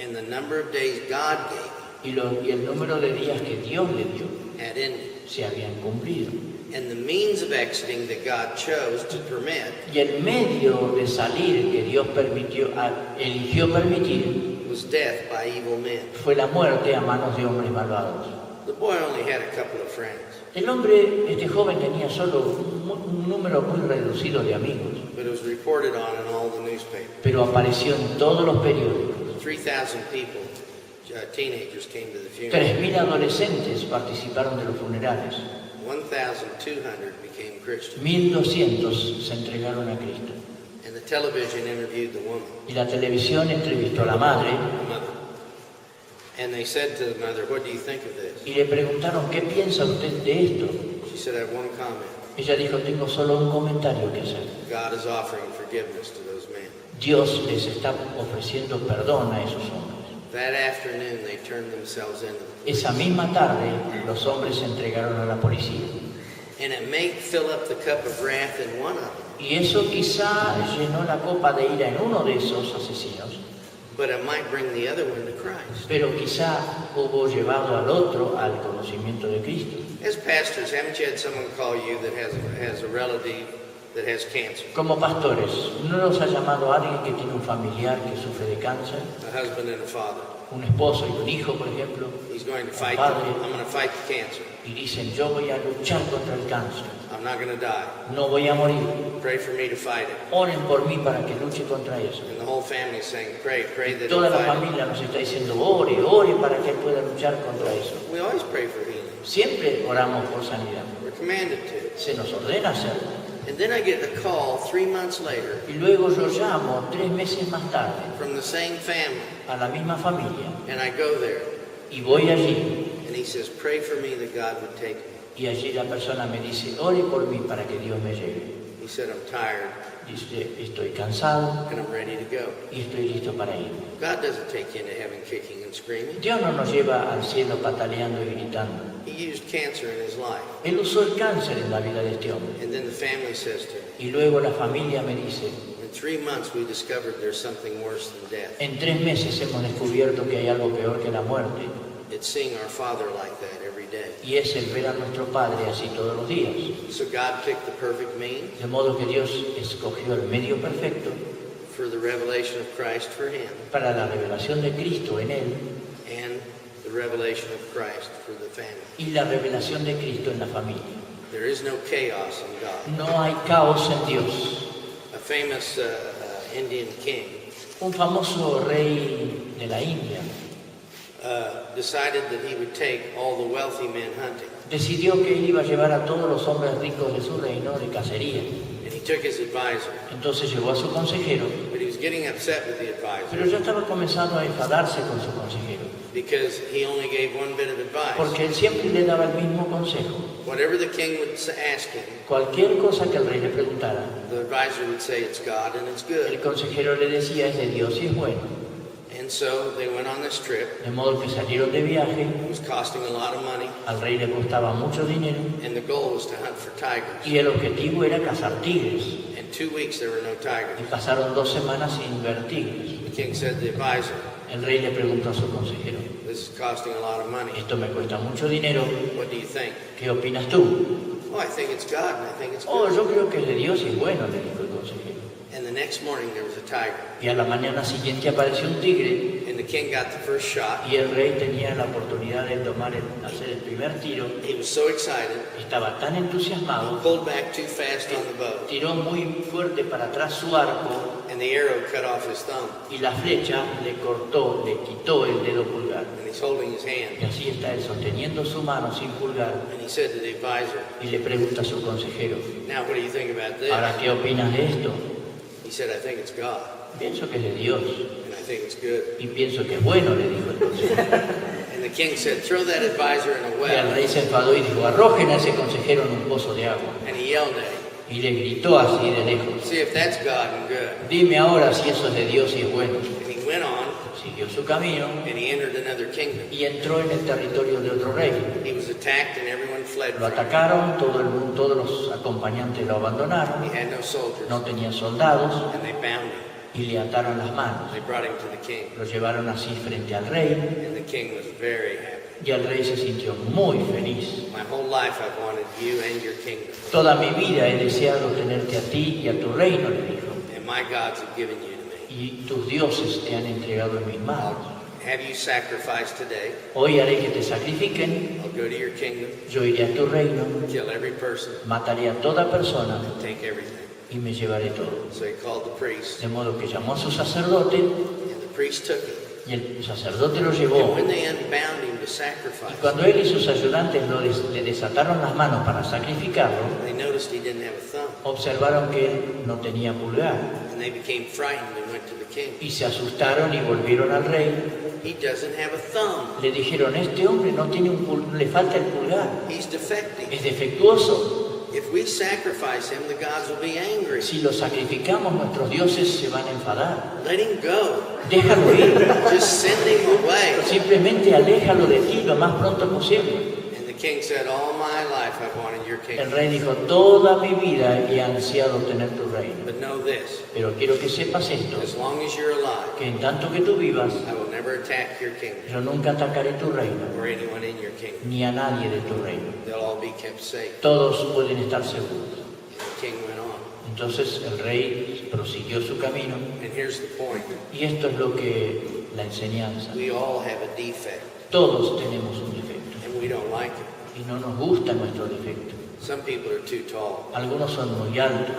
Speaker 1: And the number of days God gave
Speaker 2: Y el número de días que Dios le dio
Speaker 1: had ended.
Speaker 2: se habían cumplido.
Speaker 1: And the means of exiting that God chose to permit
Speaker 2: Y el medio de salir que Dios eligió permitir
Speaker 1: was death by evil men.
Speaker 2: fue la muerte a manos de hombres malvados.
Speaker 1: The boy only had a couple of friends,
Speaker 2: El hombre, este joven, tenía solo un número muy reducido de amigos,
Speaker 1: but it was reported on in all the newspapers.
Speaker 2: pero apareció en todos los periódicos.
Speaker 1: 3,000 people, teenagers, came to the funeral.
Speaker 2: 3.000 adolescentes participaron de los funerales.
Speaker 1: 1,200 became Christians.
Speaker 2: 1.200 se entregaron a Cristo.
Speaker 1: And the television interviewed the woman,
Speaker 2: Y la televisión entrevistó a la madre
Speaker 1: the mother. And they said to the mother, what do you think of this?
Speaker 2: y le preguntaron, ¿qué piensa usted de esto?
Speaker 1: She said, I have one comment.
Speaker 2: Ella dijo, tengo solo un comentario que hacer.
Speaker 1: God is offering forgiveness to those men.
Speaker 2: Dios les está ofreciendo perdón a esos hombres.
Speaker 1: That afternoon, they turned themselves in.
Speaker 2: Esa misma tarde, los hombres se entregaron a la policía.
Speaker 1: And it may fill up the cup of wrath in one of them,
Speaker 2: Y eso quizá llenó la copa de ira en uno de esos asesinos,
Speaker 1: but it might bring the other one to Christ.
Speaker 2: pero quizá hubo llevado al otro al conocimiento de Cristo.
Speaker 1: As pastors, haven't you had someone call you that has a relative that has cancer.
Speaker 2: Como pastores, ¿no nos ha llamado a alguien que tiene un familiar que sufre de cáncer?
Speaker 1: A husband and a father.
Speaker 2: Un esposo y un hijo, por ejemplo.
Speaker 1: He's going to
Speaker 2: Un
Speaker 1: fight.
Speaker 2: padre.
Speaker 1: I'm going to fight the cancer.
Speaker 2: Y dicen, yo voy a luchar contra el cáncer.
Speaker 1: I'm not going to die.
Speaker 2: No voy a morir.
Speaker 1: Pray for me to fight it.
Speaker 2: Oren por mí para que luche contra eso.
Speaker 1: And the whole family is saying, pray that
Speaker 2: Toda
Speaker 1: he'll
Speaker 2: la
Speaker 1: fight it.
Speaker 2: familia nos está diciendo, ore para que él pueda luchar contra eso.
Speaker 1: We always pray for healing.
Speaker 2: Siempre oramos por sanidad.
Speaker 1: We're commanded to.
Speaker 2: Se nos ordena hacerlo.
Speaker 1: And then I get a call 3 months later
Speaker 2: Y luego yo llamo 3 meses más tarde
Speaker 1: from the same family,
Speaker 2: a la misma familia
Speaker 1: and I go there,
Speaker 2: y voy allí.
Speaker 1: and he says, pray for me that God would take me.
Speaker 2: Y allí la persona me dice, ore por mí para que Dios me lleve.
Speaker 1: He said, I'm tired
Speaker 2: Dice, estoy cansado
Speaker 1: and I'm ready to go.
Speaker 2: y estoy listo para ir.
Speaker 1: God doesn't take you into heaven kicking and screaming.
Speaker 2: Dios no nos lleva al cielo pataleando y gritando.
Speaker 1: He used cancer in his life.
Speaker 2: Él usó el cáncer en la vida de este hombre.
Speaker 1: And then the family says to him,
Speaker 2: Y luego la familia me dice,
Speaker 1: in 3 months we discovered there's something worse than death.
Speaker 2: en 3 meses hemos descubierto que hay algo peor que la muerte.
Speaker 1: It's seeing our Father like that every day.
Speaker 2: Y es el ver a nuestro Padre así todos los días.
Speaker 1: So God picked the perfect mean
Speaker 2: De modo que Dios escogió el medio perfecto
Speaker 1: for the revelation of Christ for him
Speaker 2: para la revelación de Cristo en él
Speaker 1: and the revelation of Christ for the family.
Speaker 2: y la revelación de Cristo en la familia.
Speaker 1: There is no chaos in God.
Speaker 2: No hay caos en Dios.
Speaker 1: A famous Indian king
Speaker 2: Un famoso rey de la India
Speaker 1: decided that he would take all the wealthy men hunting.
Speaker 2: decidió que él iba a llevar a todos los hombres ricos de su reino de cacería.
Speaker 1: And he took his advisor,
Speaker 2: Entonces llevó a su consejero,
Speaker 1: but he was getting upset with the
Speaker 2: pero
Speaker 1: advisor
Speaker 2: ya estaba comenzando a enfadarse con su consejero,
Speaker 1: because he only gave one bit of advice.
Speaker 2: porque él siempre le daba el mismo consejo.
Speaker 1: Whatever the king would ask him,
Speaker 2: Cualquier cosa que el rey le preguntara,
Speaker 1: the advisor would say it's God and it's
Speaker 2: el
Speaker 1: good.
Speaker 2: consejero le decía es de Dios y es bueno.
Speaker 1: And so they went on this trip.
Speaker 2: De modo que salieron de viaje,
Speaker 1: It was costing a lot of money,
Speaker 2: al rey le costaba mucho dinero
Speaker 1: and the goal was to hunt for tigers.
Speaker 2: y el objetivo era cazar tigres.
Speaker 1: In 2 weeks there were no tigers.
Speaker 2: Y pasaron 2 semanas sin ver tigres.
Speaker 1: The king said to the advisor,
Speaker 2: El rey le preguntó a su consejero,
Speaker 1: this is costing a lot of money.
Speaker 2: esto me cuesta mucho dinero,
Speaker 1: What do you think?
Speaker 2: ¿qué opinas tú?
Speaker 1: Oh, I think it's God and I think it's
Speaker 2: Oh,
Speaker 1: good.
Speaker 2: yo creo que es de Dios y es bueno, le dijo el consejero.
Speaker 1: And the next morning there was a tiger.
Speaker 2: Y a la mañana siguiente apareció un tigre
Speaker 1: And the king got the first shot.
Speaker 2: y el rey tenía la oportunidad de hacer el primer tiro.
Speaker 1: He was so excited,
Speaker 2: Estaba tan
Speaker 1: he
Speaker 2: entusiasmado,
Speaker 1: pulled back too fast on the bow,
Speaker 2: tiró muy fuerte para atrás su arco
Speaker 1: and the arrow cut off his thumb.
Speaker 2: y la flecha le cortó, le quitó el dedo pulgar.
Speaker 1: And he's holding his
Speaker 2: Y
Speaker 1: hand.
Speaker 2: así está él sosteniendo su mano sin pulgar
Speaker 1: And he said to the advisor,
Speaker 2: y le pregunta a su consejero,
Speaker 1: now what do you think about this?
Speaker 2: ¿ahora qué opinas de esto?
Speaker 1: He said, I think it's God
Speaker 2: Pienso que es de Dios
Speaker 1: and I think it's good.
Speaker 2: y pienso que es bueno, le dijo el consejero.
Speaker 1: And the king said, throw that advisor in a
Speaker 2: Y el
Speaker 1: well.
Speaker 2: rey se enfadó y dijo, arrojen a ese consejero en un pozo de agua.
Speaker 1: And he yelled at him,
Speaker 2: Y le gritó así de lejos,
Speaker 1: see if that's God and good.
Speaker 2: dime ahora si eso es de Dios y es bueno.
Speaker 1: And he went on
Speaker 2: Siguió su camino
Speaker 1: and he entered another kingdom.
Speaker 2: y entró en el territorio de otro rey.
Speaker 1: He was attacked and everyone fled
Speaker 2: Lo
Speaker 1: from him.
Speaker 2: atacaron, todo el mundo, todos los acompañantes lo abandonaron,
Speaker 1: He had no soldiers.
Speaker 2: no tenía soldados
Speaker 1: And they bound him.
Speaker 2: y le ataron las manos.
Speaker 1: They brought him to the king.
Speaker 2: Lo llevaron así frente al rey
Speaker 1: And the king was very happy.
Speaker 2: y el rey se sintió muy feliz.
Speaker 1: My whole life I've wanted you and your kingdom.
Speaker 2: Toda mi vida he deseado tenerte a ti y a tu reino, le dijo,
Speaker 1: And my gods have given you to me.
Speaker 2: y tus dioses te han entregado en mis manos.
Speaker 1: Have you sacrificed today?
Speaker 2: Hoy haré que te sacrifiquen,
Speaker 1: I'll go to your kingdom,
Speaker 2: yo iré a tu reino,
Speaker 1: kill every person,
Speaker 2: mataré a toda persona
Speaker 1: take everything.
Speaker 2: y me llevaré todo.
Speaker 1: So he called the priest,
Speaker 2: De modo que llamó a su sacerdote
Speaker 1: and the priest took him.
Speaker 2: y el sacerdote lo
Speaker 1: And
Speaker 2: llevó.
Speaker 1: when they unbound him to
Speaker 2: Y
Speaker 1: sacrifice,
Speaker 2: cuando él y sus ayudantes le desataron las manos para sacrificarlo,
Speaker 1: they noticed he didn't have a thumb.
Speaker 2: observaron que él no tenía pulgar
Speaker 1: And they became frightened and went to the king.
Speaker 2: y se asustaron y volvieron al rey.
Speaker 1: He doesn't have a thumb.
Speaker 2: Le dijeron, este hombre no tiene le falta el pulgar,
Speaker 1: He's defective.
Speaker 2: es defectuoso.
Speaker 1: If we sacrifice him, the gods will be angry.
Speaker 2: Si lo sacrificamos, nuestros dioses se van a enfadar.
Speaker 1: Let him go.
Speaker 2: Déjalo ir,
Speaker 1: Just send him away.
Speaker 2: simplemente aléjalo de ti lo más pronto posible.
Speaker 1: And the king said, all my life I've wanted your
Speaker 2: El
Speaker 1: kingdom.
Speaker 2: rey dijo, toda mi vida he ansiado tener tu reino.
Speaker 1: But know this,
Speaker 2: Pero quiero que sepas esto,
Speaker 1: as long as you're alive,
Speaker 2: que en tanto que tú vivas,
Speaker 1: I will never attack your kingdom
Speaker 2: yo nunca atacaré tu reino,
Speaker 1: or anyone in your kingdom.
Speaker 2: ni a nadie de tu reino.
Speaker 1: They'll all be kept safe.
Speaker 2: Todos pueden estar seguros.
Speaker 1: And the king went on.
Speaker 2: Entonces el rey prosiguió su camino.
Speaker 1: And here's the point.
Speaker 2: Y esto es lo que la enseñanza.
Speaker 1: We all have a defect,
Speaker 2: Todos tenemos un defecto
Speaker 1: and we don't like it.
Speaker 2: y no nos gusta nuestro defecto.
Speaker 1: Some people are too tall.
Speaker 2: Algunos son muy altos,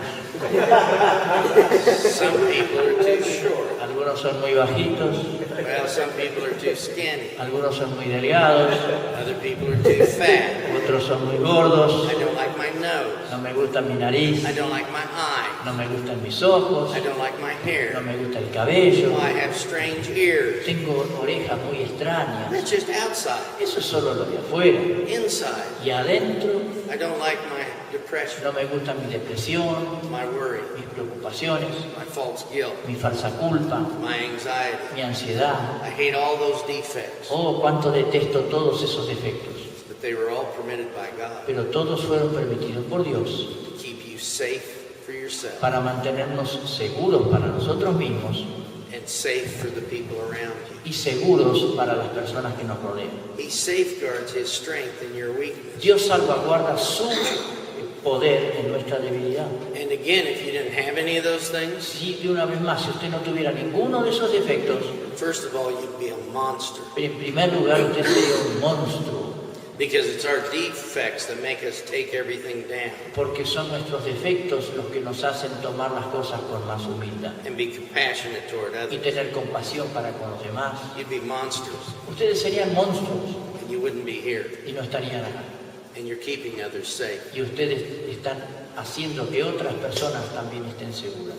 Speaker 1: Some people are too short.
Speaker 2: algunos son muy bajitos,
Speaker 1: Well, some people are too skinny.
Speaker 2: algunos son muy delgados,
Speaker 1: Other people are too fat.
Speaker 2: otros son muy gordos.
Speaker 1: I don't like my nose.
Speaker 2: No me gusta mi nariz,
Speaker 1: I don't like my eyes.
Speaker 2: no me gustan mis ojos,
Speaker 1: I don't like my
Speaker 2: no
Speaker 1: hair.
Speaker 2: me gusta el cabello,
Speaker 1: Oh, I have strange ears.
Speaker 2: tengo orejas muy extrañas.
Speaker 1: That's just outside.
Speaker 2: Eso es solo lo de afuera.
Speaker 1: Inside,
Speaker 2: Y adentro
Speaker 1: I don't like my depression,
Speaker 2: no me gusta mi depresión,
Speaker 1: my worry,
Speaker 2: mis preocupaciones,
Speaker 1: my false guilt,
Speaker 2: mi falsa culpa,
Speaker 1: my anxiety.
Speaker 2: mi ansiedad.
Speaker 1: I hate all those defects,
Speaker 2: Oh, cuánto detesto todos esos defectos.
Speaker 1: but they were all permitted by God
Speaker 2: Pero todos fueron permitidos por Dios
Speaker 1: to keep you safe for yourself
Speaker 2: para mantenernos seguros para nosotros mismos
Speaker 1: and safe for the people around you.
Speaker 2: y seguros para las personas que nos rodean.
Speaker 1: He safeguards His strength in your weakness.
Speaker 2: Dios salvaguarda su poder en nuestra debilidad.
Speaker 1: And again, if you didn't have any of those things,
Speaker 2: Si de una vez más, si usted no tuviera ninguno de esos defectos,
Speaker 1: first of all, you'd be a monster,
Speaker 2: en primer lugar usted sería un monstruo,
Speaker 1: because it's our defects that make us take everything down
Speaker 2: porque son nuestros defectos los que nos hacen tomar las cosas con más humildad
Speaker 1: and be compassionate toward
Speaker 2: y
Speaker 1: others.
Speaker 2: tener compasión para con los demás.
Speaker 1: You'd be monsters,
Speaker 2: Ustedes serían monstruos
Speaker 1: and you wouldn't be here,
Speaker 2: y no estarían acá.
Speaker 1: and you're keeping others safe.
Speaker 2: Y ustedes están haciendo que otras personas también estén seguras.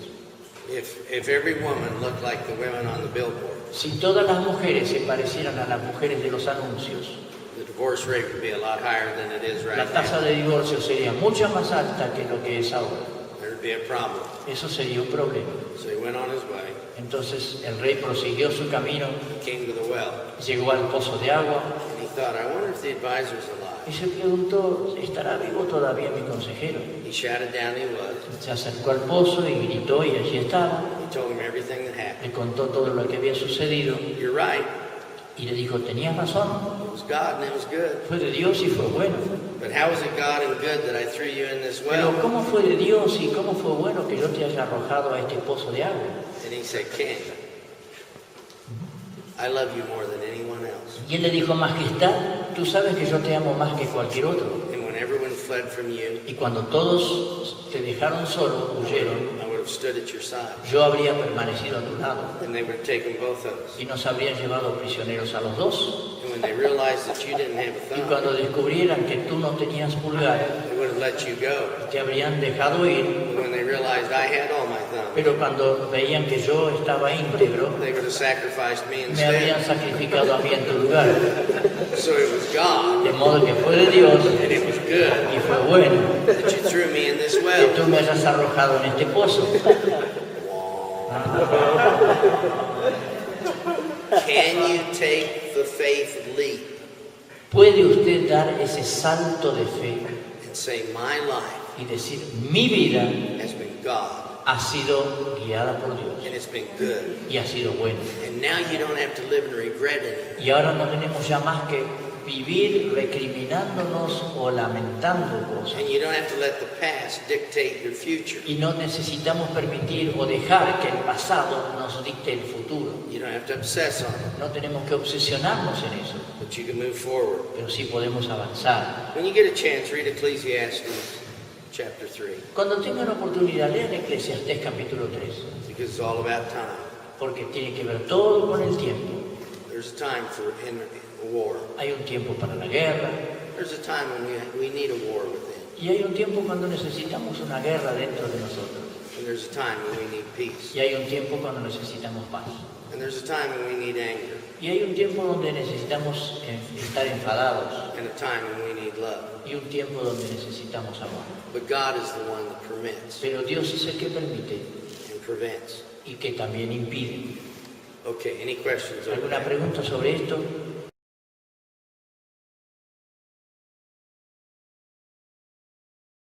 Speaker 1: If every woman looked like the women on the billboard,
Speaker 2: Si todas las mujeres se parecieran a las mujeres de los anuncios,
Speaker 1: the divorce rate would be a lot higher than it is
Speaker 2: la
Speaker 1: right
Speaker 2: tasa
Speaker 1: now.
Speaker 2: de divorcio sería mucho más alta que lo que es ahora.
Speaker 1: There'd be a problem.
Speaker 2: Eso sería un problema.
Speaker 1: So he went on his way,
Speaker 2: Entonces el rey prosiguió su camino,
Speaker 1: came to the well,
Speaker 2: llegó al pozo de agua
Speaker 1: and he thought, I wonder if the advisor's alive.
Speaker 2: y se preguntó, ¿estará vivo todavía mi consejero?
Speaker 1: He shouted down he was.
Speaker 2: Se acercó al pozo y gritó y allí estaba.
Speaker 1: He told him everything that happened.
Speaker 2: Le contó todo lo que había sucedido
Speaker 1: You're right.
Speaker 2: y le dijo, tenías razón,
Speaker 1: It was God and it was good.
Speaker 2: fue de Dios y fue bueno.
Speaker 1: But how was it God and good that I threw you in this
Speaker 2: Pero
Speaker 1: well?
Speaker 2: ¿cómo fue de Dios y cómo fue bueno que yo te haya arrojado a este pozo de agua?
Speaker 1: And he said, King, I love you more than anyone else.
Speaker 2: Y él le dijo, Majestad, tú sabes que yo te amo más que cualquier otro.
Speaker 1: And when everyone fled from you,
Speaker 2: Y cuando todos te dejaron solo, huyeron,
Speaker 1: I would have stood at your side.
Speaker 2: yo habría permanecido a tu lado
Speaker 1: And they would have taken both of us.
Speaker 2: y nos habrían llevado prisioneros a los dos.
Speaker 1: And when they realized that you didn't have a
Speaker 2: Y
Speaker 1: thumb,
Speaker 2: cuando descubrieran que tú no tenías pulgar,
Speaker 1: they would have let you go.
Speaker 2: te habrían dejado ir.
Speaker 1: And when they realized I had all my thumbs,
Speaker 2: Pero cuando veían que yo estaba íntegro,
Speaker 1: they would have sacrificed me
Speaker 2: me habrían
Speaker 1: instead.
Speaker 2: sacrificado a mí en tu lugar.
Speaker 1: So it was God,
Speaker 2: De modo que fue de Dios
Speaker 1: and it was good
Speaker 2: y fue bueno
Speaker 1: that you threw me in this
Speaker 2: que
Speaker 1: well.
Speaker 2: tú me hayas arrojado en este pozo.
Speaker 1: Can you take the faith leap
Speaker 2: ¿Puede usted dar ese salto de fe
Speaker 1: and say, my life
Speaker 2: y decir, mi vida
Speaker 1: has been God,
Speaker 2: ha sido guiada por Dios
Speaker 1: and it's been good,
Speaker 2: y ha sido buena?
Speaker 1: and now you don't have to live in regret anymore.
Speaker 2: Y ahora no tenemos ya más que vivir recriminándonos o lamentando cosas.
Speaker 1: And you don't have to let the past dictate your future.
Speaker 2: Y no necesitamos permitir o dejar que el pasado nos dicte el futuro.
Speaker 1: You don't have to obsess on it,
Speaker 2: No tenemos que obsesionarnos en eso,
Speaker 1: but you can move forward.
Speaker 2: pero sí podemos avanzar.
Speaker 1: When you get a chance, read Ecclesiastes chapter 3,
Speaker 2: Cuando tengan oportunidad, lean Eclesiastés capítulo 3,
Speaker 1: because it's all about time.
Speaker 2: porque tiene que ver todo con el tiempo.
Speaker 1: There's a time for in war.
Speaker 2: Hay un tiempo para la guerra
Speaker 1: There's a time when we need a war within.
Speaker 2: y hay un tiempo cuando necesitamos una guerra dentro de nosotros.
Speaker 1: And there's a time when we need peace.
Speaker 2: Y hay un tiempo cuando necesitamos paz.
Speaker 1: And there's a time when we need anger.
Speaker 2: Y hay un tiempo donde necesitamos estar enfadados
Speaker 1: And a time when we need love.
Speaker 2: y un tiempo donde necesitamos amor.
Speaker 1: But God is the one that permits
Speaker 2: Pero Dios es el que permite
Speaker 1: and prevents.
Speaker 2: y que también impide.
Speaker 1: Okay, any questions over
Speaker 2: ¿Alguna
Speaker 1: that?
Speaker 2: pregunta sobre esto?